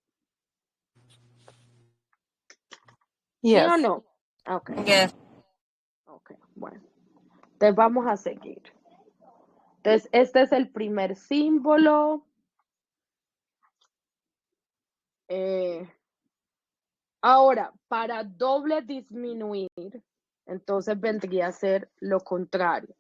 ¿Sí o Yes. no? Ok. Yes. Ok, bueno. Entonces vamos a seguir. Entonces, este es el primer símbolo. Ahora, para doble disminuir, entonces vendría a ser lo contrario.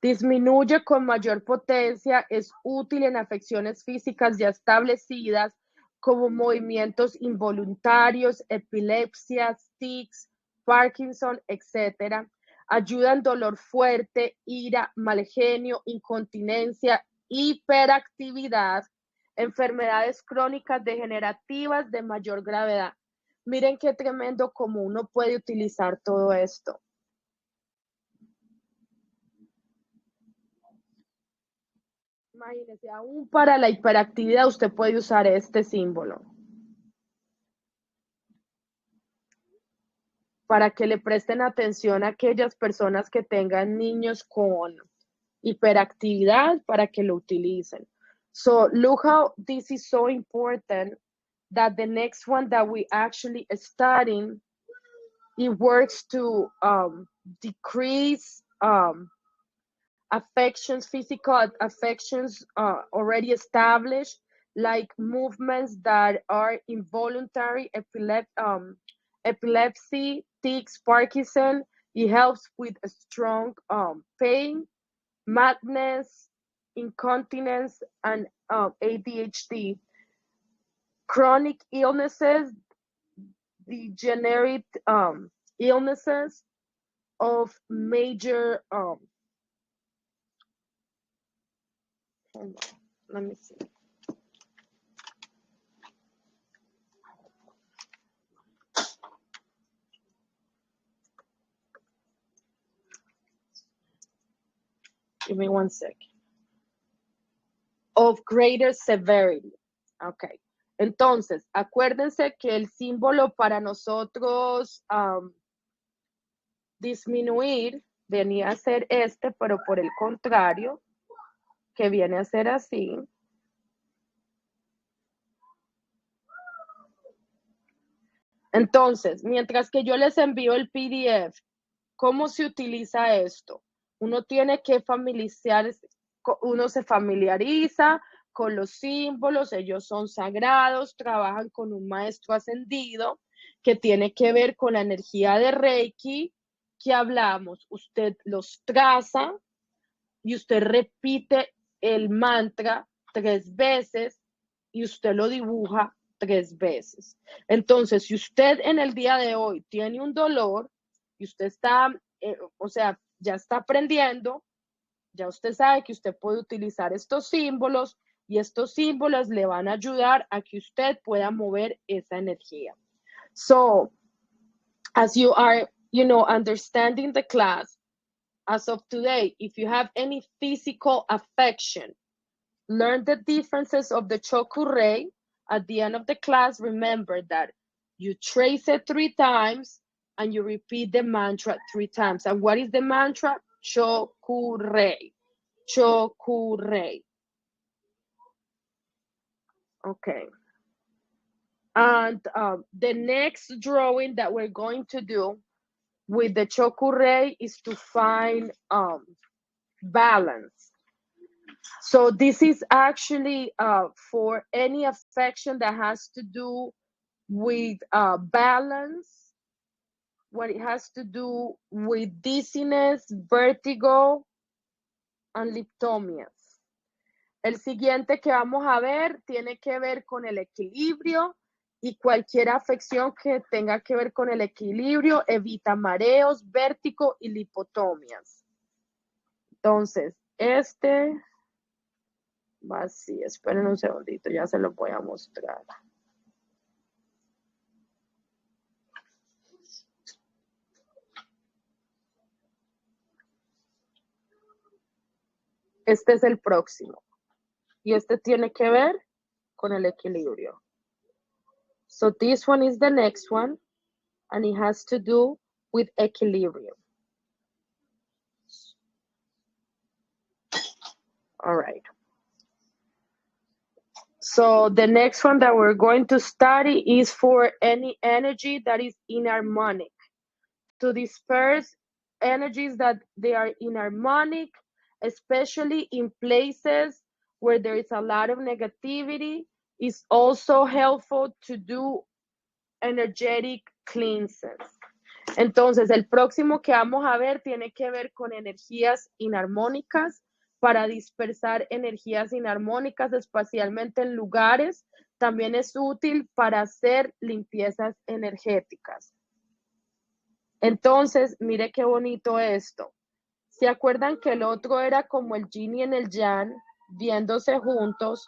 Disminuye con mayor potencia, es útil en afecciones físicas ya establecidas como movimientos involuntarios, epilepsias, tics, Parkinson, etc. Ayuda en dolor fuerte, ira, mal genio, incontinencia, hiperactividad, enfermedades crónicas degenerativas de mayor gravedad. Miren qué tremendo como uno puede utilizar todo esto. Imagínense, aún para la hiperactividad usted puede usar este símbolo. Para que le presten atención a aquellas personas que tengan niños con hiperactividad, para que lo utilicen. So look how this is so important that the next one that we actually studying, it works to decrease affections, physical affections already established, like movements that are involuntary, epilepsy, tics, Parkinson. It helps with a strong pain, madness, incontinence, and ADHD. Chronic illnesses, degenerate illnesses of major hold on, let me see. Give me one second. Of greater severity. Ok. Entonces, acuérdense que el símbolo para nosotros disminuir venía a ser este, pero por el contrario, que viene a ser así. Entonces, mientras que yo les envío el PDF, ¿cómo se utiliza esto? Uno tiene que familiarizarse, uno se familiariza con los símbolos, ellos son sagrados, trabajan con un maestro ascendido que tiene que ver con la energía de Reiki que hablamos. Usted los traza y usted repite el mantra 3 veces y usted lo dibuja 3 veces. Entonces, si usted en el día de hoy tiene un dolor y usted está, o sea, ya está aprendiendo, ya usted sabe que usted puede utilizar estos símbolos y estos símbolos le van a ayudar a que usted pueda mover esa energía. So, as you are, understanding the class, as of today, if you have any physical affection, learn the differences of the chokurei. At the end of the class, remember that you trace it 3 times and you repeat the mantra 3 times. And what is the mantra? Chokurei. Chokurei. Okay. And the next drawing that we're going to do with the chokurei is to find balance. So this is actually for any affection that has to do with balance, when it has to do with dizziness, vertigo, and leptomias. El siguiente que vamos a ver tiene que ver con el equilibrio y cualquier afección que tenga que ver con el equilibrio evita mareos, vértigo y lipotomias. Entonces, este va así. Esperen un segundito, ya se lo voy a mostrar. Este es el próximo. Y este tiene que ver con el equilibrio. So this one is the next one, and it has to do with equilibrium. All right. So the next one that we're going to study is for any energy that is inharmonic. To disperse energies that they are inharmonic, especially in places where there is a lot of negativity, is also helpful to do energetic cleanses. Entonces, el próximo que vamos a ver tiene que ver con energías inarmónicas, para dispersar energías inarmónicas, especialmente en lugares. También es útil para hacer limpiezas energéticas. Entonces, mire qué bonito esto. ¿Se acuerdan que el otro era como el yin y el yang, viéndose juntos?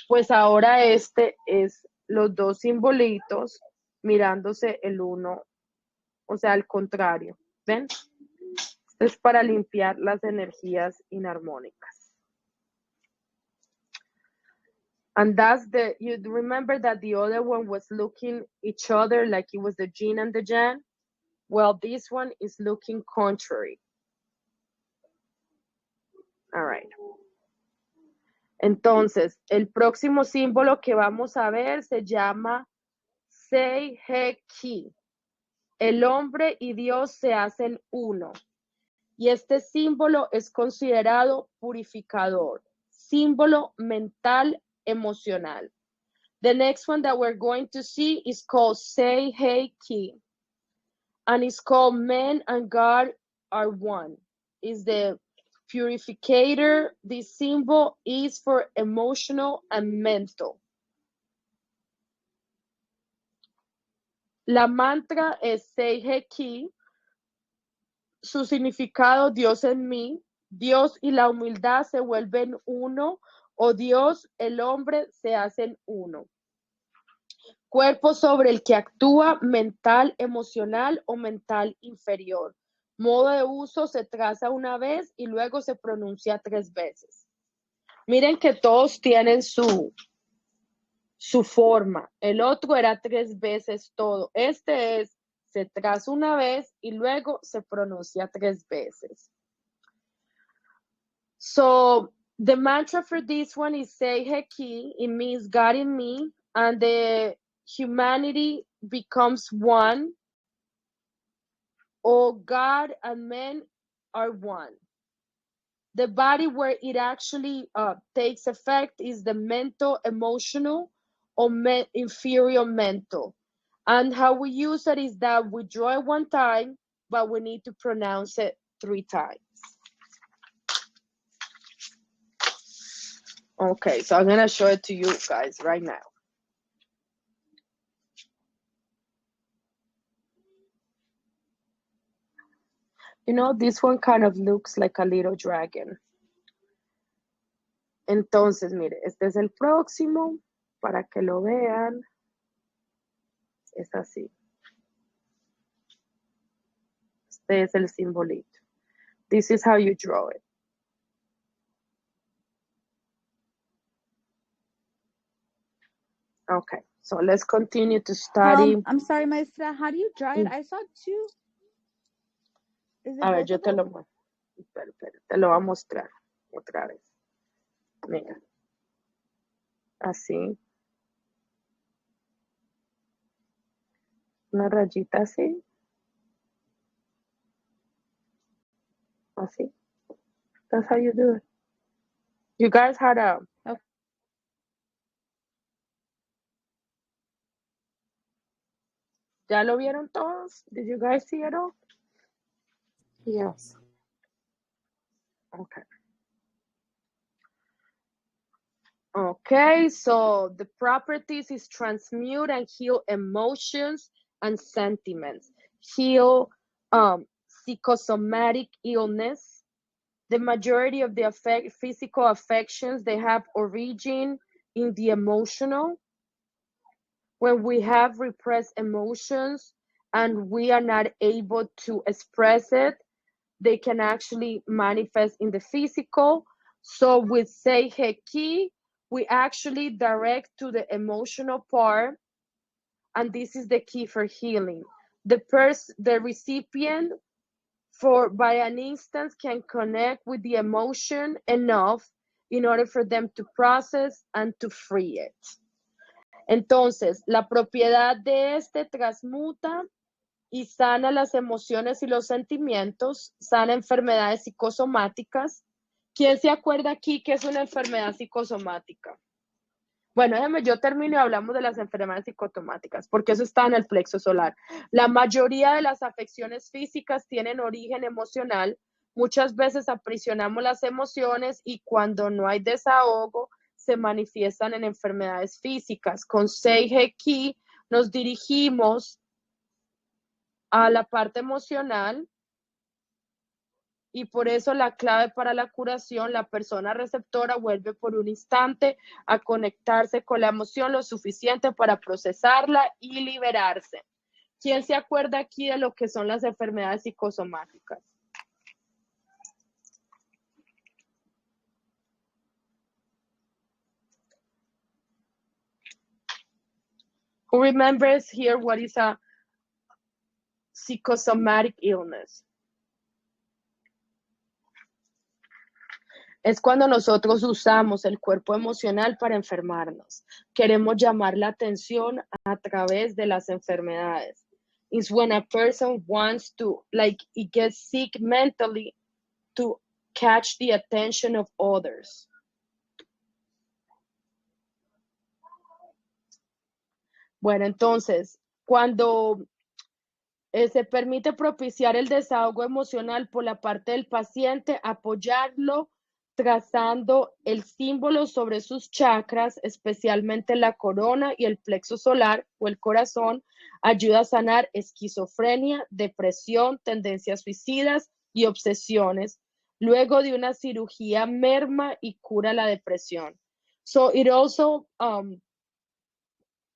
Pues ahora este es los dos simbolitos mirándose el uno, o sea, al contrario. ¿Ven? Esto es para limpiar las energías inarmónicas. And that's you remember that the other one was looking each other like it was the yin and the yang? Well, this one is looking contrary. All right. Entonces, el próximo símbolo que vamos a ver se llama Sei-he-ki. El hombre y Dios se hacen uno. Y este símbolo es considerado purificador, símbolo mental, emocional. The next one that we're going to see is called Sei-he-ki. And it's called Men and God Are One. Is the purificator. This symbol is for emotional and mental. La mantra es Sei-he-ki. Su significado, Dios en mí. Dios y la humildad se vuelven uno, o Dios, el hombre, se hacen uno. Cuerpo sobre el que actúa, mental, emocional o mental inferior. Modo de uso se traza una vez y luego se pronuncia 3 veces. Miren que todos tienen su forma. El otro era 3 veces todo. Este es, se traza una vez y luego se pronuncia 3 veces. So the mantra for this one is Sei-he-ki. It means God in me, and the humanity becomes one, or God and men are one. The body where it actually takes effect is the mental, emotional, or inferior mental. And how we use it is that we draw it 1 time, but we need to pronounce it 3 times. Okay, so I'm going to show it to you guys right now. You know, this one kind of looks like a little dragon. Entonces, mire, este es el próximo, para que lo vean. Es así. Este es el simbolito. This is how you draw it. Okay, so let's continue to study. I'm sorry, maestra. How do you draw it? I saw two. Is it A ver, both yo of te them? lo muestro. Espera, te lo voy a mostrar otra vez. Mira. Así. Una rayita así. Así. That's how you do it. You guys had a... Okay. ¿Ya lo vieron todos? Did you guys see it all? Yes. Okay. Okay, so the properties is transmute and heal emotions and sentiments. Heal psychosomatic illness. The majority of the physical affections, they have origin in the emotional. When we have repressed emotions and we are not able to express it, they can actually manifest in the physical. So with Reiki, we actually direct to the emotional part, and this is the key for healing. The recipient by an instance can connect with the emotion enough in order for them to process and to free it. Entonces, la propiedad de este transmuta y sana las emociones y los sentimientos, sana enfermedades psicosomáticas. ¿Quién se acuerda aquí que es una enfermedad psicosomática? Bueno, yo termino y hablamos de las enfermedades psicosomáticas, porque eso está en el plexo solar. La mayoría de las afecciones físicas tienen origen emocional. Muchas veces aprisionamos las emociones y cuando no hay desahogo, se manifiestan en enfermedades físicas. Con Reiki nos dirigimos a la parte emocional y por eso la clave para la curación, la persona receptora vuelve por un instante a conectarse con la emoción lo suficiente para procesarla y liberarse. ¿Quién se acuerda aquí de lo que son las enfermedades psicosomáticas? Who remembers here what is a psychosomatic illness? Es cuando nosotros usamos el cuerpo emocional para enfermarnos. Queremos llamar la atención a través de las enfermedades. It's when a person wants to, it gets sick mentally to catch the attention of others. Bueno, entonces, cuando se permite propiciar el desahogo emocional por la parte del paciente, apoyarlo trazando el símbolo sobre sus chakras, especialmente la corona y el plexo solar o el corazón, ayuda a sanar esquizofrenia, depresión, tendencias suicidas y obsesiones. Luego de una cirugía merma y cura la depresión. So it also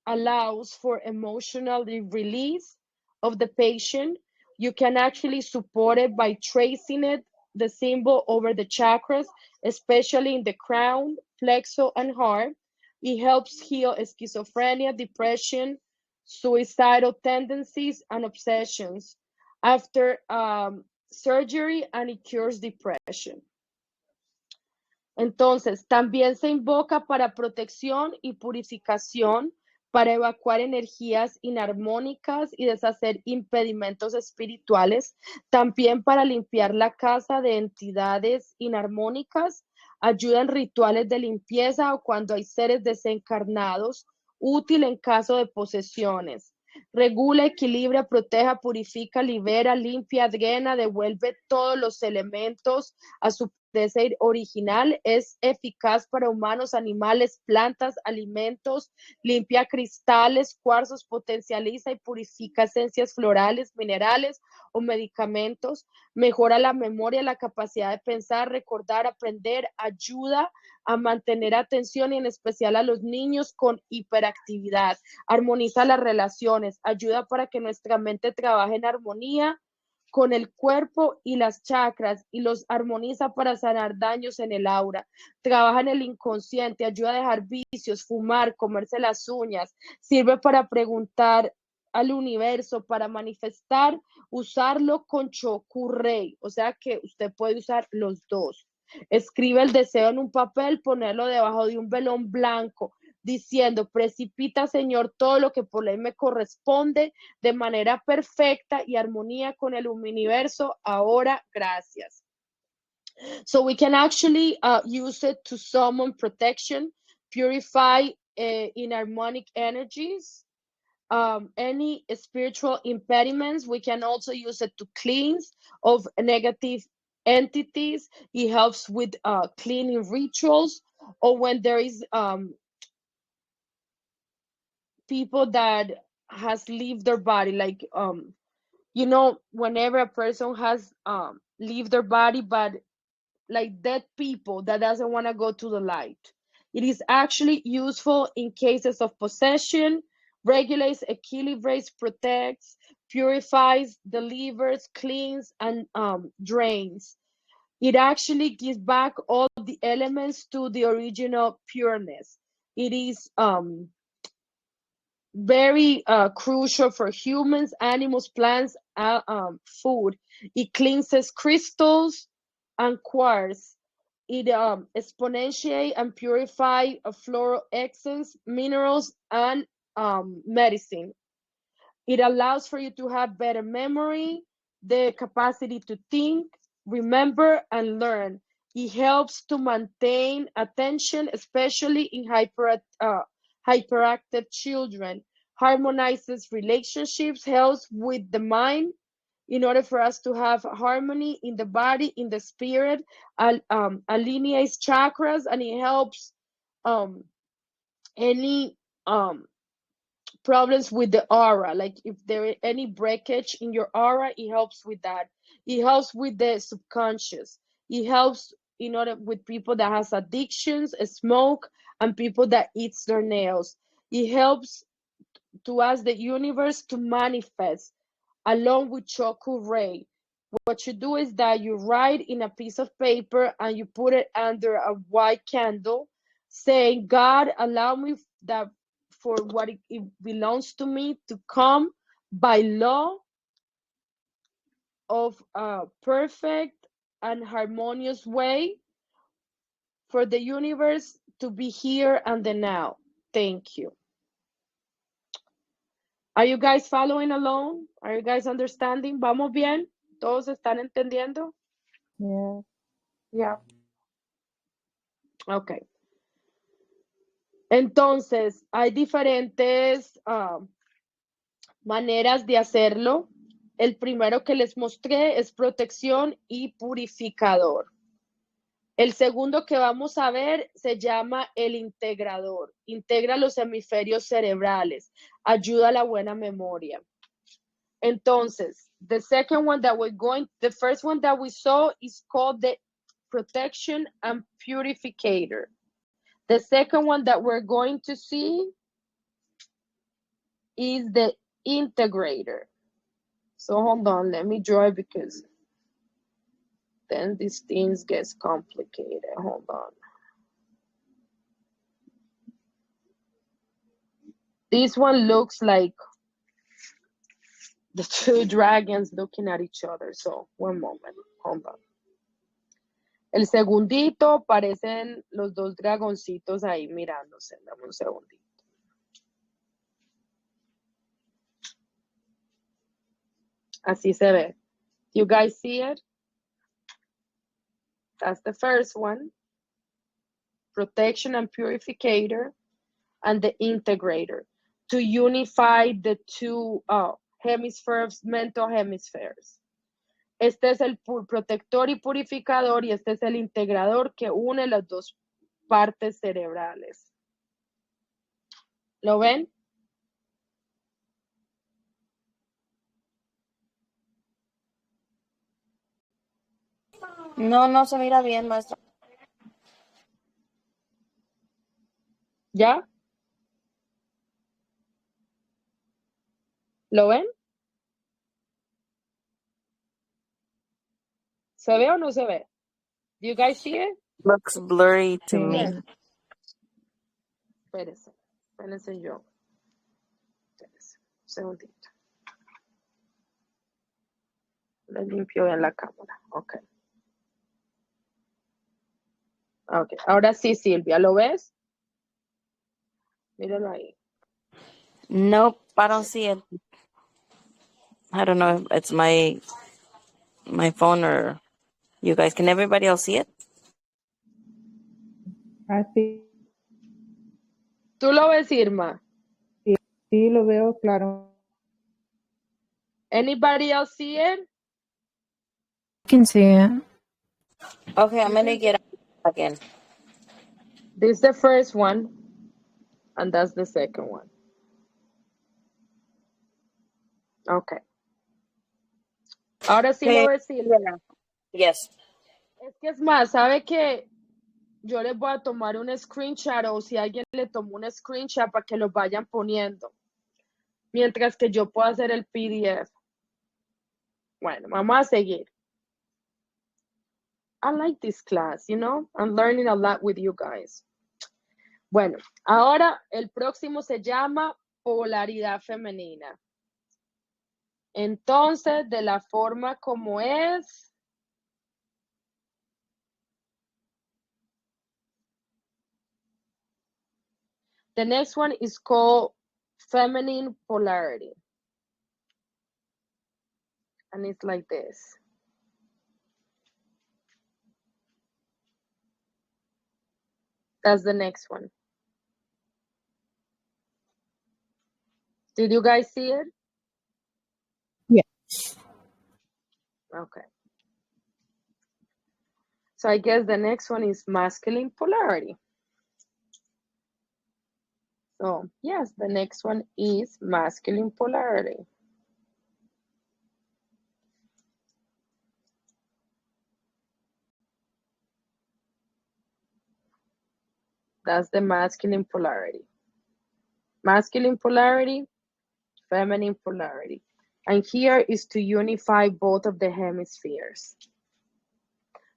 allows for emotional release of the patient. You can actually support it by tracing it, the symbol over the chakras, especially in the crown, plexo, and heart. It helps heal schizophrenia, depression, suicidal tendencies, and obsessions after surgery, and it cures depression. Entonces, también se invoca para protección y purificación, para evacuar energías inarmónicas y deshacer impedimentos espirituales, también para limpiar la casa de entidades inarmónicas, ayuda en rituales de limpieza o cuando hay seres desencarnados, útil en caso de posesiones. Regula, equilibra, proteja, purifica, libera, limpia, drena, devuelve todos los elementos a su incandescente original, es eficaz para humanos, animales, plantas, alimentos, limpia cristales, cuarzos, potencializa y purifica esencias florales, minerales o medicamentos, mejora la memoria, la capacidad de pensar, recordar, aprender, ayuda a mantener atención y en especial a los niños con hiperactividad, armoniza las relaciones, ayuda para que nuestra mente trabaje en armonía con el cuerpo y las chakras y los armoniza para sanar daños en el aura. Trabaja en el inconsciente, ayuda a dejar vicios, fumar, comerse las uñas, sirve para preguntar al universo, para manifestar, usarlo con chokurrei, o sea que usted puede usar los dos. Escribe el deseo en un papel, ponerlo debajo de un velón blanco, diciendo, precipita, Señor, todo lo que por ley me corresponde de manera perfecta y armonía con el universo. Ahora, gracias. So we can actually use it to summon protection, purify in harmonic energies, any spiritual impediments. We can also use it to cleanse of negative entities. It helps with cleaning rituals, or when there is people that has leave their body, like whenever a person has leave their body, but like dead people that doesn't want to go to the light. It is actually useful in cases of possession, regulates, equilibrates, protects, purifies, delivers, cleans, and drains. It actually gives back all the elements to the original pureness. It is very crucial for humans, animals, plants, food. It cleanses crystals and quartz. It exponentiate and purify floral essence, minerals, and medicine. It allows for you to have better memory, the capacity to think, remember, and learn. It helps to maintain attention, especially in hyperactive children. Harmonizes relationships, helps with the mind in order for us to have harmony in the body, in the spirit, alineates chakras, and it helps any problems with the aura, like if there is any breakage in your aura, it helps with that. It helps with the subconscious. It helps in order with people that has addictions, smoke, and people that eats their nails. It helps to ask the universe to manifest along with chokurei. What you do is that you write in a piece of paper and you put it under a white candle, saying, God, allow me that for what it belongs to me to come by law of a perfect and harmonious way for the universe to be here and the now. Thank you. Are you guys following along? Are you guys understanding? ¿Vamos bien? ¿Todos están entendiendo? Yeah. Yeah. Ok. Entonces, hay diferentes maneras de hacerlo. El primero que les mostré es protección y purificador. El segundo que vamos a ver se llama el integrador. Integra los hemisferios cerebrales. Ayuda a la buena memoria. Entonces, the first one that we saw is called the protection and purificator. The second one that we're going to see is the integrator. So hold on, let me draw it because then these things gets complicated. Hold on. This one looks like the two dragons looking at each other. So one moment, hold on. El segundito parecen los dos dragoncitos ahí mirándose. Dame un segundito. Así se ve. You guys see it? That's the first one. Protection and purificator, and the integrator to unify the two hemispheres, mental hemispheres. Este es el protector y purificador y este es el integrador que une las dos partes cerebrales. ¿Lo ven? No, no se mira bien, maestra. ¿Ya? ¿Lo ven? ¿Se ve o no se ve? Do you guys see it? Looks blurry to me. Yes. Espérense, espérense yo. Espérense, un segundito. Lo limpio bien la cámara. Ok. Ok, ahora sí, Silvia, ¿lo ves? Míralo ahí. Nope, I don't see it. I don't know if it's my phone or you guys. Can everybody else see it? I see. ¿Tú lo ves, Irma? Sí, lo veo claro. Anybody else see it? Can see it. Okay, I'm gonna get again. This is the first one, and that's the second one. Okay. Ahora sí lo Okay. ves, Silvia. Yes. Es que es más, ¿sabe que yo les voy a tomar un screenshot o si alguien le tomó un screenshot para que lo vayan poniendo? Mientras que yo puedo hacer el PDF. Bueno, vamos a seguir. I like this class, you know? I'm learning a lot with you guys. Bueno, ahora el próximo se llama polaridad femenina. Entonces, de la forma como es, the next one is called feminine polarity. And it's like this. That's the next one. Did you guys see it? Yes. Okay. So I guess the next one is masculine polarity. So yes, the next one is masculine polarity. That's the masculine polarity. Masculine polarity, feminine polarity. And here is to unify both of the hemispheres.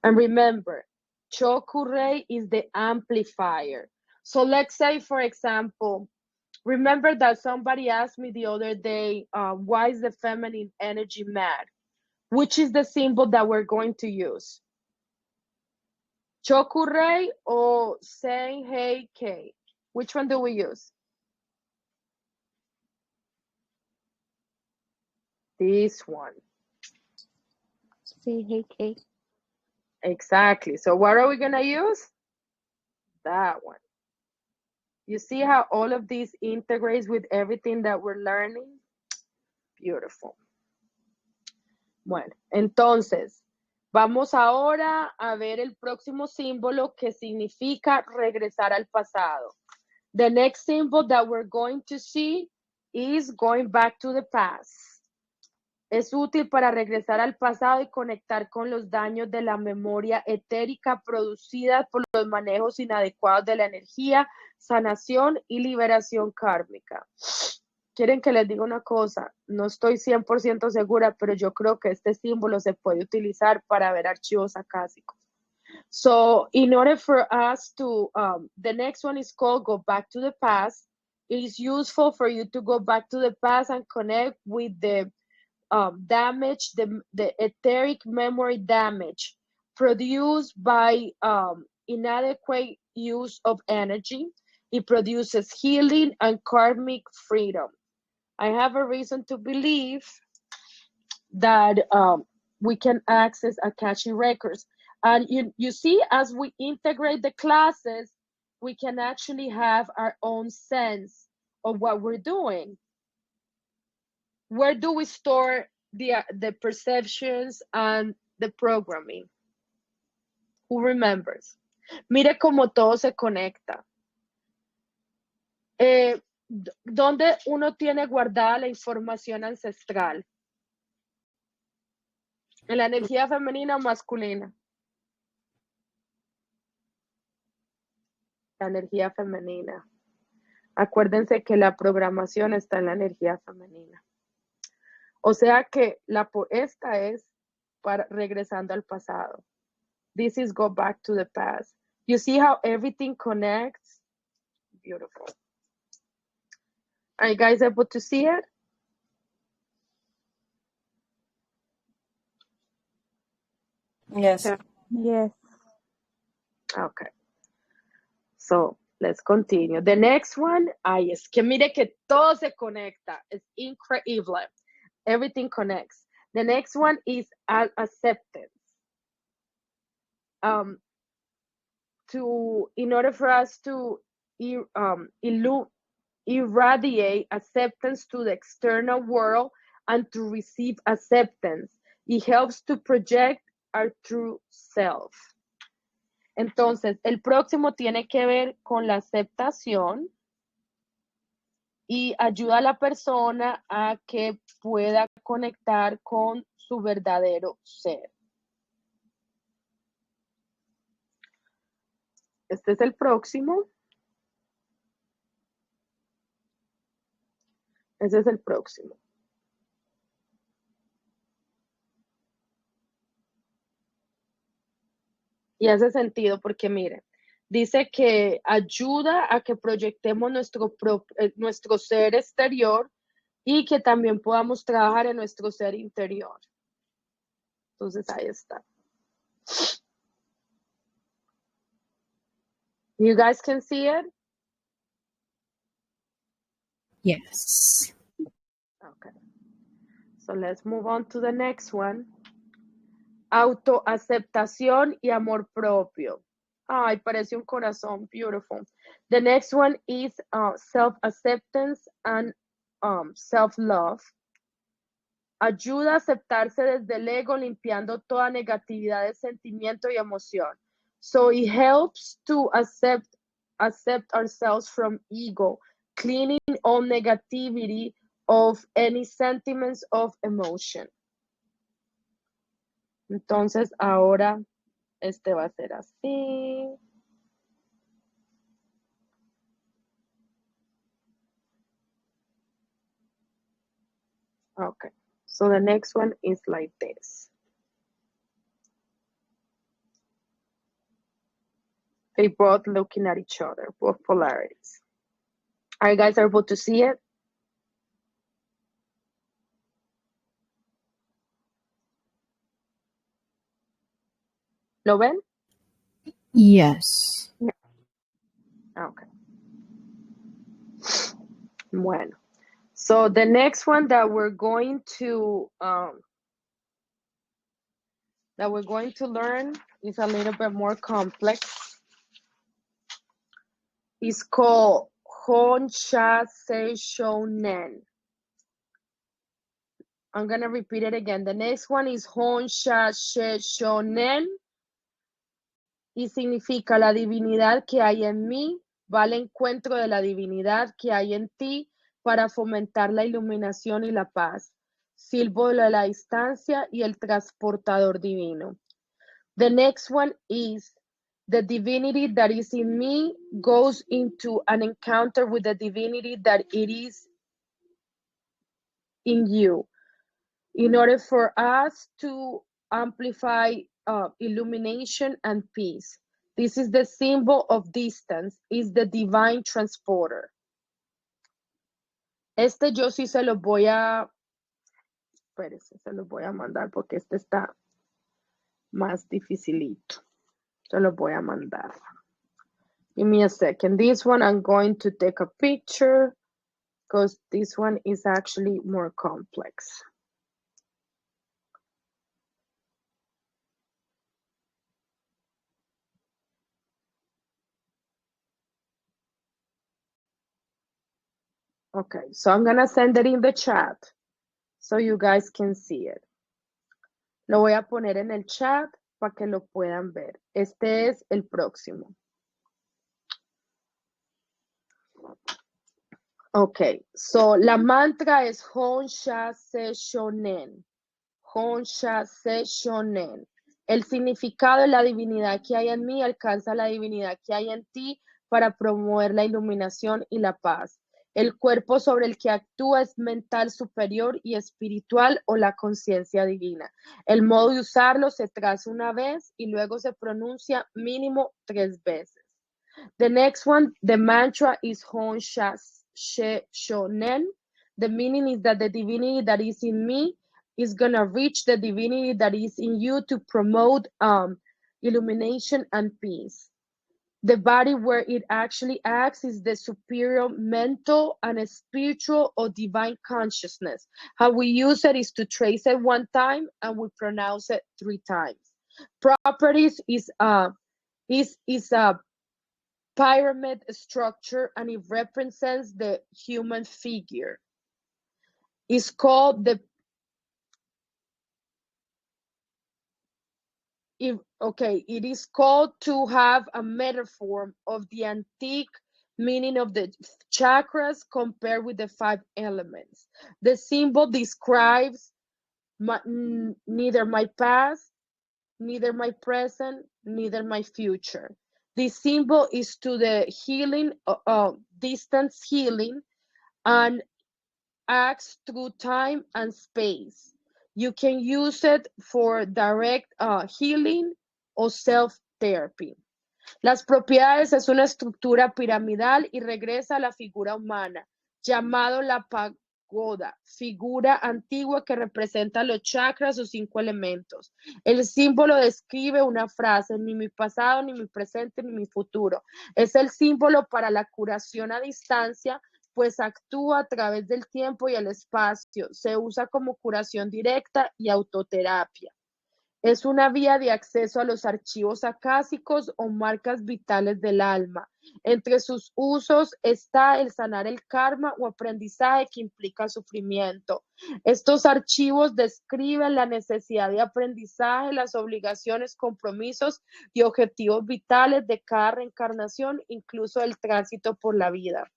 And remember, Chokurei is the amplifier. So let's say, for example, remember that somebody asked me the other day, why is the feminine energy mad? Which is the symbol that we're going to use? Chokurei or Sei Kei? Which one do we use? This one. Say hey, Kate. Exactly. So what are we going to use? That one. You see how all of these integrates with everything that we're learning? Beautiful. Bueno, entonces, vamos ahora a ver el próximo símbolo que significa regresar al pasado. The next symbol that we're going to see is going back to the past. Es útil para regresar al pasado y conectar con los daños de la memoria etérica producida por los manejos inadecuados de la energía, sanación y liberación kármica. Quieren que les diga una cosa, no estoy 100% segura, pero yo creo que este símbolo se puede utilizar para ver archivos acásicos. So, in order for us to, the next one is called Go Back to the Past. It is useful for you to go back to the past and connect with the damage, the etheric memory damage produced by inadequate use of energy. It produces healing and karmic freedom. I have a reason to believe that we can access Akashic records. And you see, as we integrate the classes, we can actually have our own sense of what we're doing. Where do we store the perceptions and the programming. Who remembers? Mire cómo todo se conecta. ¿Dónde uno tiene guardada la información ancestral? ¿En la energía femenina o masculina? La energía femenina. Acuérdense que la programación está en la energía femenina. O sea que esta es para regresando al pasado. This is go back to the past. You see how everything connects? Beautiful. Are you guys able to see it? Yes. Yes. Okay. So let's continue. The next one, ay, es que mire que todo se conecta. It's increíble. Everything connects. The next one is acceptance. In order for us to irradiate acceptance to the external world and to receive acceptance, it helps to project our true self. Entonces, el próximo tiene que ver con la aceptación y ayuda a la persona a que pueda conectar con su verdadero ser. Este es el próximo. Ese es el próximo. Y hace sentido porque mire, dice que ayuda a que proyectemos nuestro ser exterior y que también podamos trabajar en nuestro ser interior. Entonces ahí está. You guys can see it? Yes. Okay. So let's move on to the next one. Autoaceptación y amor propio. Ay, parece un corazón. Beautiful. The next one is self-acceptance and self-love. Ayuda a aceptarse desde el ego, limpiando toda negatividad de sentimiento y emoción. So it helps to accept ourselves from ego, cleaning all negativity of any sentiments of emotion. Entonces, ahora este va a ser así. Okay, so the next one is like this. They both looking at each other, both polarities. Are you guys able to see it? ¿Lo ven? Yes. Okay. Bueno. So the next one that we're going to learn is a little bit more complex. It's called Honsha Seishonen. I'm gonna repeat it again. The next one is Honsha Seishonen. Y significa la divinidad que hay en mí va al encuentro de la divinidad que hay en ti para fomentar la iluminación y la paz. Símbolo de la distancia y el transportador divino. The next one is the divinity that is in me goes into an encounter with the divinity that it is in you. In order for us to amplify illumination and peace. This is the symbol of distance, is the divine transporter. Este yo sí se los voy a, espérese, se los voy a mandar porque este está más dificilito. Se los voy a mandar. Give me a second. This one I'm going to take a picture because this one is actually more complex. Okay, so I'm gonna send it in the chat. so you guys can see it. Lo voy a poner en el chat para que lo puedan ver. Este es el próximo. Ok, so la mantra es Honsha Se Shonen. Honsha Se Shonen. El significado de la divinidad que hay en mí alcanza la divinidad que hay en ti para promover la iluminación y la paz. El cuerpo sobre el que actúa es mental superior y espiritual o la conciencia divina. El modo de usarlo se traza una vez y luego se pronuncia mínimo 3 veces. The next one, the mantra is Honsha Se Shonen. The meaning is that the divinity that is in me is going to reach the divinity that is in you to promote illumination and peace. The body where it actually acts is the superior mental and spiritual or divine consciousness. How we use it is to trace it 1 time and we pronounce it 3 times. Properties is a pyramid structure and it represents the human figure. It's called it is called to have a metaphor of the antique meaning of the chakras compared with the 5 elements. The symbol describes neither my past, neither my present, neither my future. This symbol is to the healing, distance healing, and acts through time and space. You can use it for direct healing o self-therapy. Las propiedades es una estructura piramidal y regresa a la figura humana, llamado la pagoda, figura antigua que representa los chakras o 5 elementos. El símbolo describe una frase, ni mi pasado, ni mi presente, ni mi futuro. Es el símbolo para la curación a distancia, pues actúa a través del tiempo y el espacio. Se usa como curación directa y autoterapia. Es una vía de acceso a los archivos acásicos o marcas vitales del alma. Entre sus usos está el sanar el karma o aprendizaje que implica sufrimiento. Estos archivos describen la necesidad de aprendizaje, las obligaciones, compromisos y objetivos vitales de cada reencarnación, incluso el tránsito por la vida.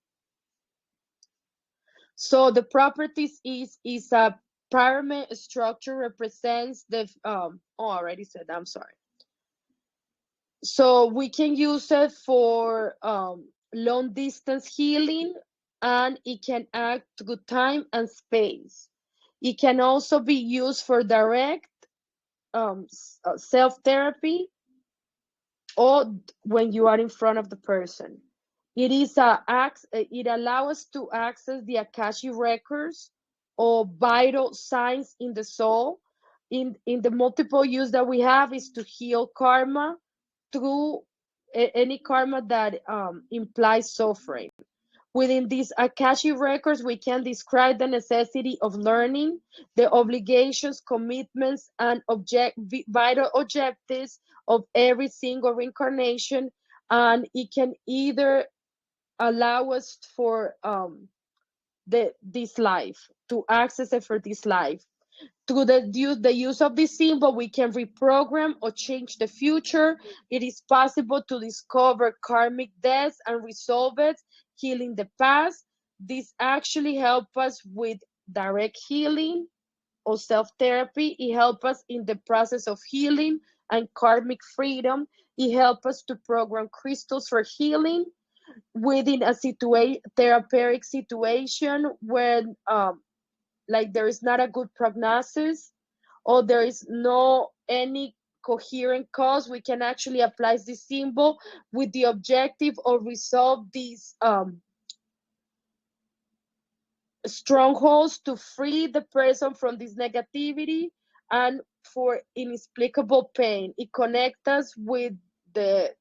So the properties is a pyramid structure represents the, I already said that, I'm sorry. So we can use it for long distance healing and it can act through time and space. It can also be used for direct self-therapy or when you are in front of the person. It allows us to access the Akashic records or vital signs in the soul. In the multiple use that we have is to heal karma through any karma that implies suffering. Within these Akashic records, we can describe the necessity of learning, the obligations, commitments, and vital objectives of every single reincarnation, and it can either allow us for this life, to access it for this life. Through the use of this symbol, we can reprogram or change the future. It is possible to discover karmic debts and resolve it, healing the past. This actually helps us with direct healing or self-therapy. It helps us in the process of healing and karmic freedom. It helps us to program crystals for healing within a therapeutic situation when like there is not a good prognosis or there is no any coherent cause. We can actually apply this symbol with the objective of resolve these strongholds to free the person from this negativity and for inexplicable pain. It connects us with the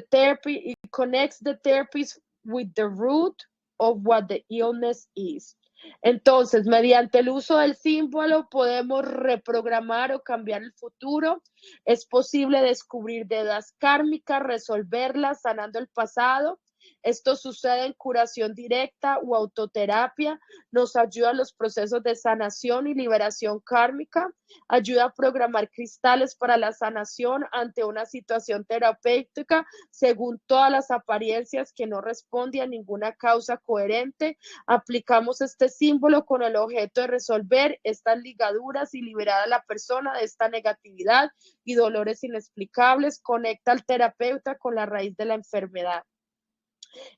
therapy. It connects the therapies with the root of what the illness is. Entonces, mediante el uso del símbolo podemos reprogramar o cambiar el futuro. Es posible descubrir deudas kármicas, resolverlas, sanando el pasado. Esto sucede en curación directa o autoterapia, nos ayuda a los procesos de sanación y liberación kármica, ayuda a programar cristales para la sanación ante una situación terapéutica según todas las apariencias que no responde a ninguna causa coherente. Aplicamos este símbolo con el objeto de resolver estas ligaduras y liberar a la persona de esta negatividad y dolores inexplicables. Conecta al terapeuta con la raíz de la enfermedad.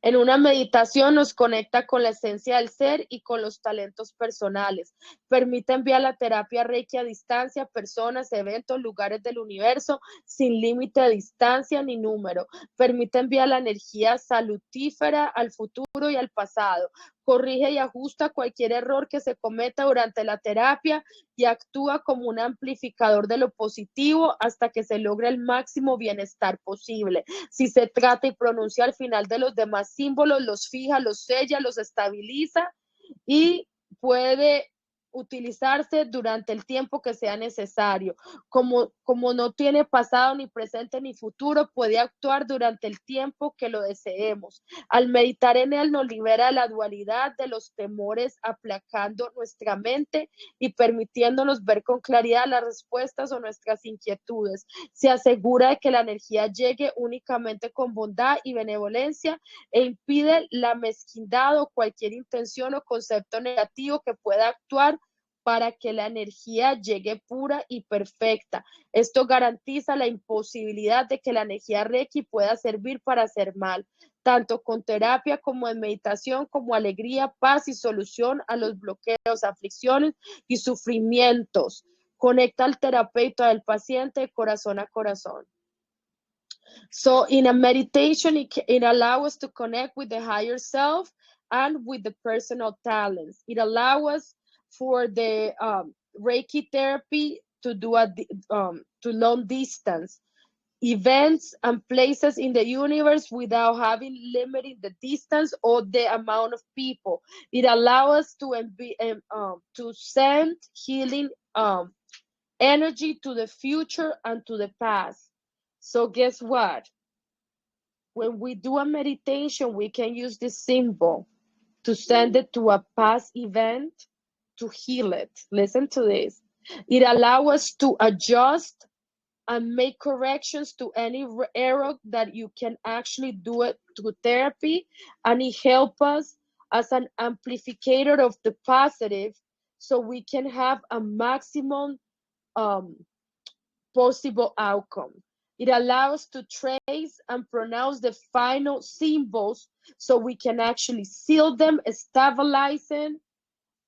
En una meditación nos conecta con la esencia del ser y con los talentos personales. Permite enviar la terapia Reiki a distancia, personas, eventos, lugares del universo, sin límite de distancia ni número. Permite enviar la energía salutífera al futuro y al pasado. Corrige y ajusta cualquier error que se cometa durante la terapia y actúa como un amplificador de lo positivo hasta que se logre el máximo bienestar posible. Si se trata y pronuncia al final de los demás símbolos, los fija, los sella, los estabiliza y puede utilizarse durante el tiempo que sea necesario. Como no tiene pasado, ni presente, ni futuro, puede actuar durante el tiempo que lo deseemos. Al meditar en él nos libera de la dualidad, de los temores, aplacando nuestra mente y permitiéndonos ver con claridad las respuestas o nuestras inquietudes. Se asegura de que la energía llegue únicamente con bondad y benevolencia e impide la mezquindad o cualquier intención o concepto negativo que pueda actuar para que la energía llegue pura y perfecta. Esto garantiza la imposibilidad de que la energía Reiki pueda servir para hacer mal, tanto con terapia como en meditación, como alegría, paz y solución a los bloqueos, aflicciones y sufrimientos. Conecta al terapeuta del paciente de corazón a corazón. So in a meditation, it allows us to connect with the higher self and with the personal talents. It allows us for the Reiki therapy to do to long distance events and places in the universe without having limiting the distance or the amount of people. It allows us to send healing energy to the future and to the past. So guess what? When we do a meditation, we can use this symbol to send it to a past event to heal it. Listen to this. It allows us to adjust and make corrections to any error that you can actually do it through therapy, and it helps us as an amplificator of the positive so we can have a maximum possible outcome. It allows us to trace and pronounce the final symbols so we can actually seal them, stabilize them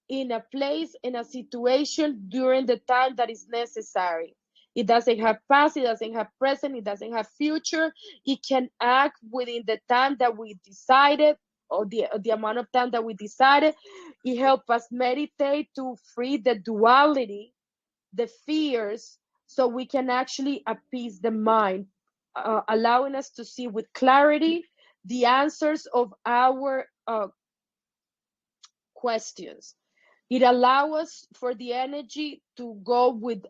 in a place, in a situation during the time that is necessary. It doesn't have past, it doesn't have present, it doesn't have future. It can act within the time that we decided or the amount of time that we decided. It helps us meditate to free the duality, the fears, so we can actually appease the mind, allowing us to see with clarity the answers of our questions. It allows us for the energy to go with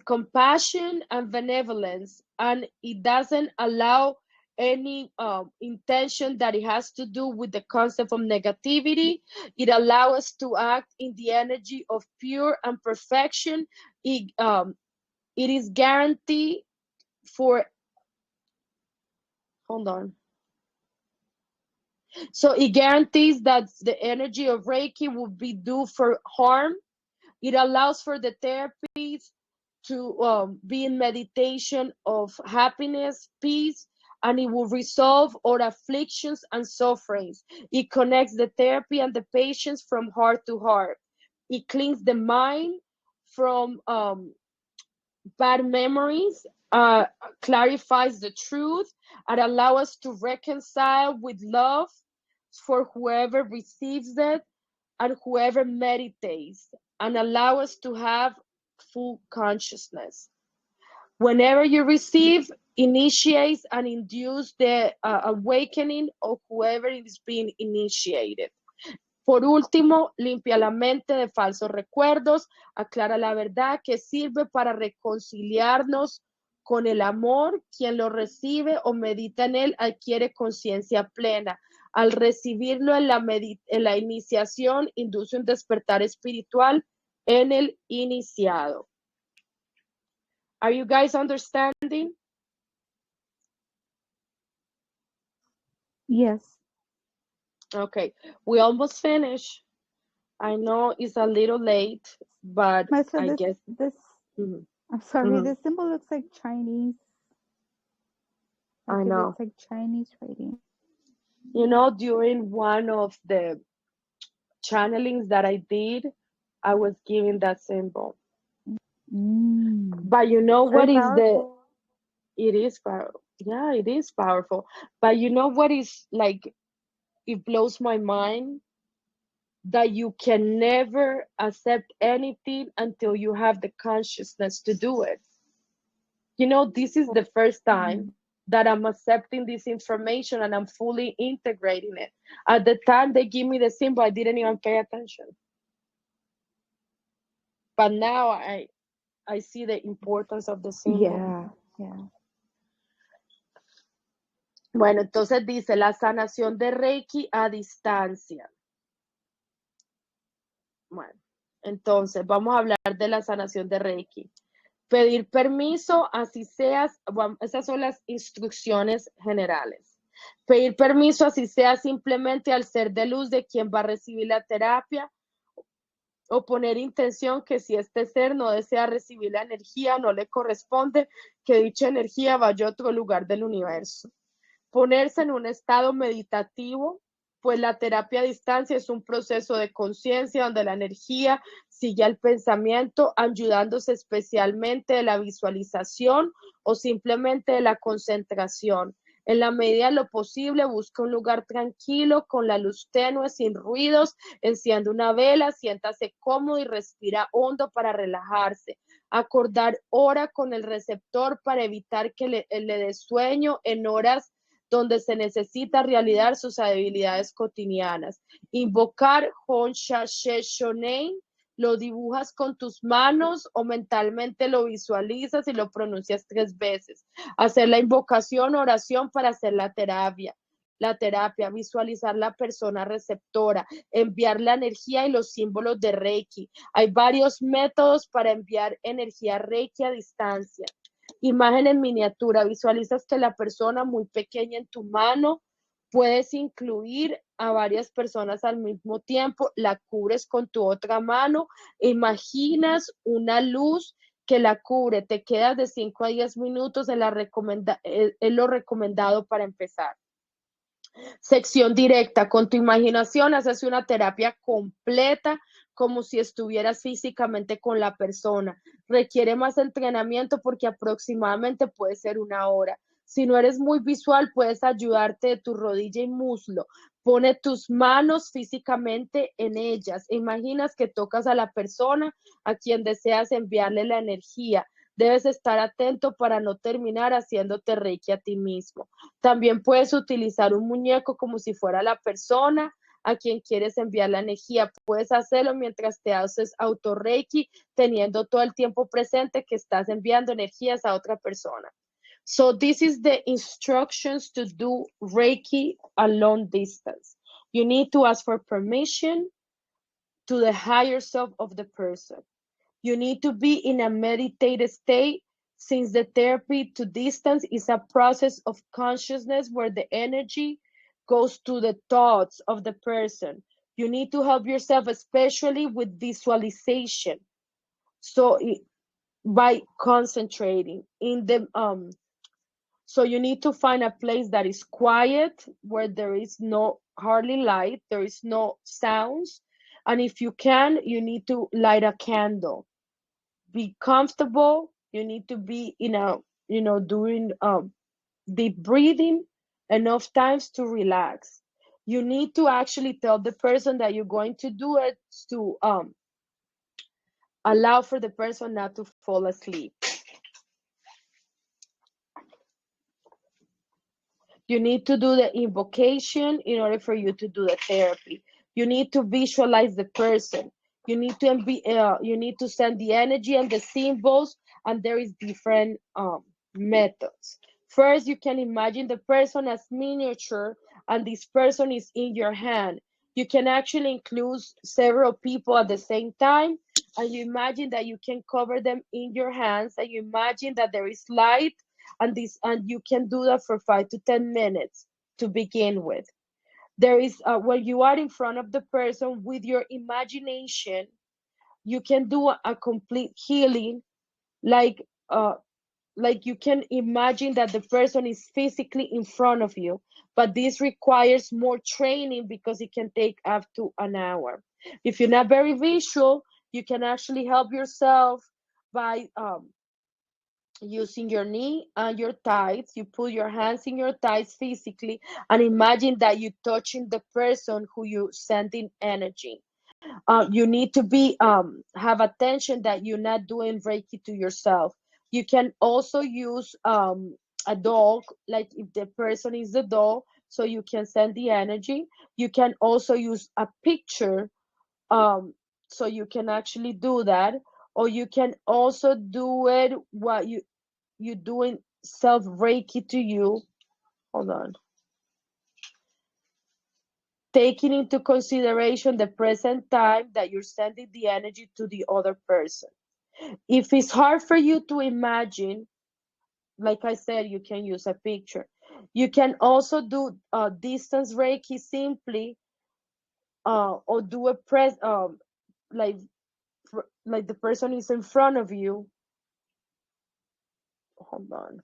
compassion and benevolence, and it doesn't allow any intention that it has to do with the concept of negativity. It allows us to act in the energy of pure and perfection. It is guaranteed for, hold on. So it guarantees that the energy of Reiki will be due for harm. It allows for the therapies to be in meditation of happiness, peace, and it will resolve all afflictions and sufferings. It connects the therapy and the patients from heart to heart. It cleans the mind from bad memories, clarifies the truth, and allows us to reconcile with love for whoever receives it and whoever meditates, and allow us to have full consciousness. Whenever you receive, initiates and induce the awakening of whoever is being initiated. Por último, limpia la mente de falsos recuerdos, aclara la verdad que sirve para reconciliarnos Con el amor, quien lo recibe o medita en él adquiere conciencia plena. Al recibirlo en la iniciación, induce un despertar espiritual en el iniciado. Are you guys understanding? Yes. Okay, we almost finished. I know it's a little late, but Maestra, I guess. I'm sorry, this symbol looks like Chinese. I Like know. it's like Chinese writing. You know, during one of the channelings that I did, I was given that symbol. But you know what is it is powerful. Yeah, it is powerful. But you know what is like, it blows my mind that you can never accept anything until you have the consciousness to do it. You know, this is the first time that I'm accepting this information and I'm fully integrating it. At the time they give me the symbol, I didn't even pay attention. But now I see the importance of the symbol. Yeah. Bueno, entonces dice la sanación de Reiki a distancia. Bueno, entonces vamos a hablar de la sanación de Reiki. Pedir permiso, así seas, bueno, esas son las instrucciones generales. Pedir permiso, así sea simplemente al ser de luz de quien va a recibir la terapia, o poner intención que si este ser no desea recibir la energía, no le corresponde que dicha energía vaya a otro lugar del universo. Ponerse en un estado meditativo, pues la terapia a distancia es un proceso de conciencia donde la energía sigue al pensamiento, ayudándose especialmente de la visualización o simplemente de la concentración. En la medida de lo posible, busca un lugar tranquilo, con la luz tenue, sin ruidos, enciende una vela, siéntase cómodo y respira hondo para relajarse. Acordar hora con el receptor para evitar que le dé sueño en horas donde se necesita realizar sus habilidades cotidianas. Invocar Honsha Sheshonen, lo dibujas con tus manos o mentalmente lo visualizas y lo pronuncias 3 veces. Hacer la invocación, oración para hacer la terapia. Visualizar la persona receptora, enviar la energía y los símbolos de Reiki. Hay varios métodos para enviar energía Reiki a distancia. Imagen en miniatura, visualizas que la persona muy pequeña en tu mano, puedes incluir a varias personas al mismo tiempo, la cubres con tu otra mano, imaginas una luz que la cubre, te quedas de 5 a 10 minutos, es lo recomendado para empezar. Sección directa, con tu imaginación haces una terapia completa como si estuvieras físicamente con la persona. Requiere más entrenamiento porque aproximadamente puede ser 1 hora. Si no eres muy visual, puedes ayudarte de tu rodilla y muslo. Pone tus manos físicamente en ellas. Imaginas que tocas a la persona a quien deseas enviarle la energía. Debes estar atento para no terminar haciéndote Reiki a ti mismo. También puedes utilizar un muñeco como si fuera la persona a quien quieres enviar la energía. Puedes hacerlo mientras te haces auto Reiki, teniendo todo el tiempo presente que estás enviando energías a otra persona. So this is the instructions to do Reiki a long distance. You need to ask for permission to the higher self of the person. You need to be in a meditative state, since the therapy to distance is a process of consciousness where the energy goes to the thoughts of the person. You need to help yourself, especially with visualization. So by concentrating in the so you need to find a place that is quiet, where there is no hardly light, there is no sounds, and if you can, you need to light a candle. Be comfortable. You need to be doing deep breathing enough times to relax. You need to actually tell the person that you're going to do it to allow for the person not to fall asleep. You need to do the invocation in order for you to do the therapy. You need to visualize the person. You need to send the energy and the symbols, and there is different methods. First, you can imagine the person as miniature, and this person is in your hand. You can actually include several people at the same time, and you imagine that you can cover them in your hands, and you imagine that there is light, and you can do that for 5 to 10 minutes to begin with. There is when you are in front of the person with your imagination, you can do a complete healing, like like you can imagine that the person is physically in front of you, but this requires more training because it can take up to an hour. If you're not very visual, you can actually help yourself by using your knee and your thighs. You put your hands in your thighs physically and imagine that you're touching the person who you sending energy. You need to be have attention that you're not doing Reiki to yourself. You can also use a doll, like if the person is the doll, so you can send the energy. You can also use a picture, um, so you can actually do that, or you can also do it while you doing self Reiki to you. Hold on. Taking into consideration the present time that you're sending the energy to the other person. If it's hard for you to imagine, like I said, you can use a picture. You can also do distance Reiki simply, or do a press, like like the person is in front of you. Hold on.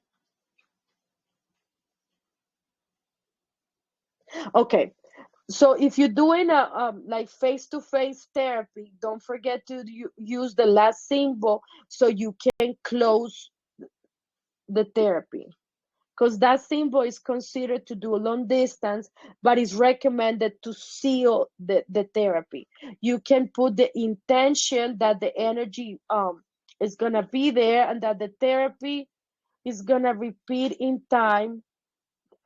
Okay, so if you're doing a like face-to-face therapy, don't forget to use the last symbol so you can close the therapy, because that symbol is considered to do long distance, but is recommended to seal the therapy. You can put the intention that the energy is gonna be there, and that the therapy is gonna repeat in time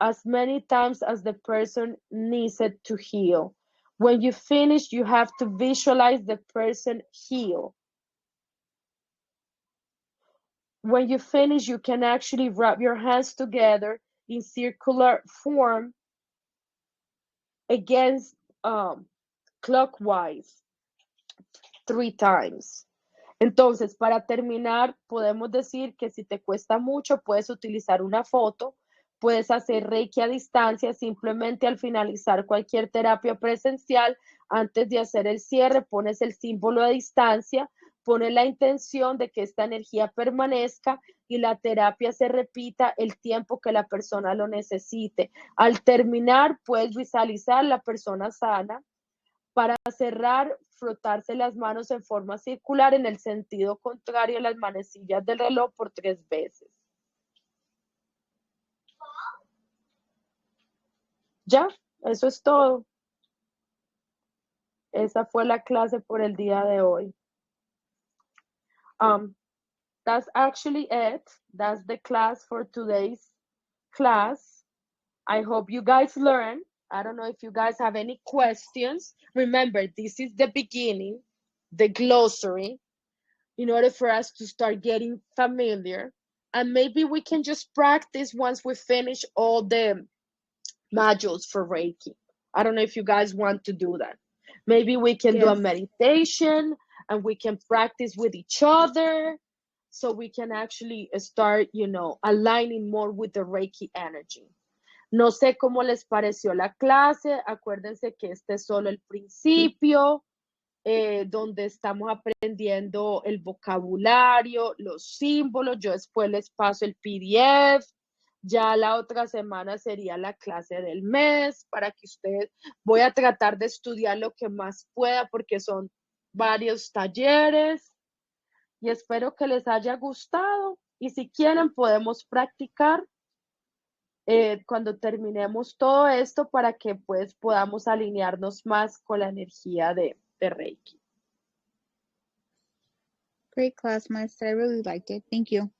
as many times as the person needs it to heal. When you finish, you have to visualize the person heal. When you finish, you can actually wrap your hands together in circular form against clockwise 3 times. Entonces, para terminar, podemos decir que si te cuesta mucho, puedes utilizar una foto, puedes hacer Reiki a distancia, simplemente al finalizar cualquier terapia presencial, antes de hacer el cierre, pones el símbolo de distancia, pones la intención de que esta energía permanezca y la terapia se repita el tiempo que la persona lo necesite. Al terminar, puedes visualizar la persona sana. Para cerrar, frotarse las manos en forma circular en el sentido contrario a las manecillas del reloj por 3 veces. Ya, eso es todo. Esa fue la clase por el día de hoy. That's actually it. That's the class for today's class. I hope you guys learn. I don't know if you guys have any questions. Remember, this is the beginning, the glossary, in order for us to start getting familiar. And maybe we can just practice once we finish all the modules for Reiki. I don't know if you guys want to do that. Maybe we can do a Yes. meditation and we can practice with each other, so we can actually start, aligning more with the Reiki energy. No sé cómo les pareció la clase. Acuérdense que este es solo el principio, donde estamos aprendiendo el vocabulario, los símbolos. Yo después les paso el PDF. Ya la otra semana sería la clase del mes, para que ustedes, voy a tratar de estudiar lo que más pueda porque son varios talleres, y espero que les haya gustado. Y si quieren, podemos practicar cuando terminemos todo esto, para que pues podamos alinearnos más con la energía de Reiki. Great class, maestra. I really liked it. Thank you.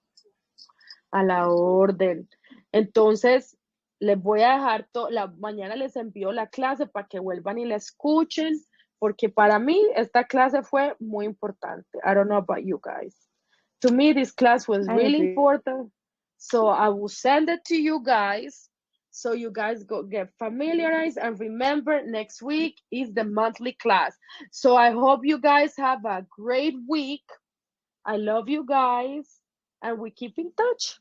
A la orden. Entonces, les voy a dejar, mañana les envío la clase para que vuelvan y la escuchen, porque para mí esta clase fue muy importante. I don't know about you guys. To me, this class was I really agree. important. So I will send it to you guys so you guys go get familiarized, and remember, next week is the monthly class. So I hope you guys have a great week. I love you guys, and we keep in touch.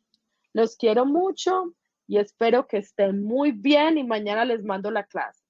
Los quiero mucho y espero que estén muy bien, y mañana les mando la clase.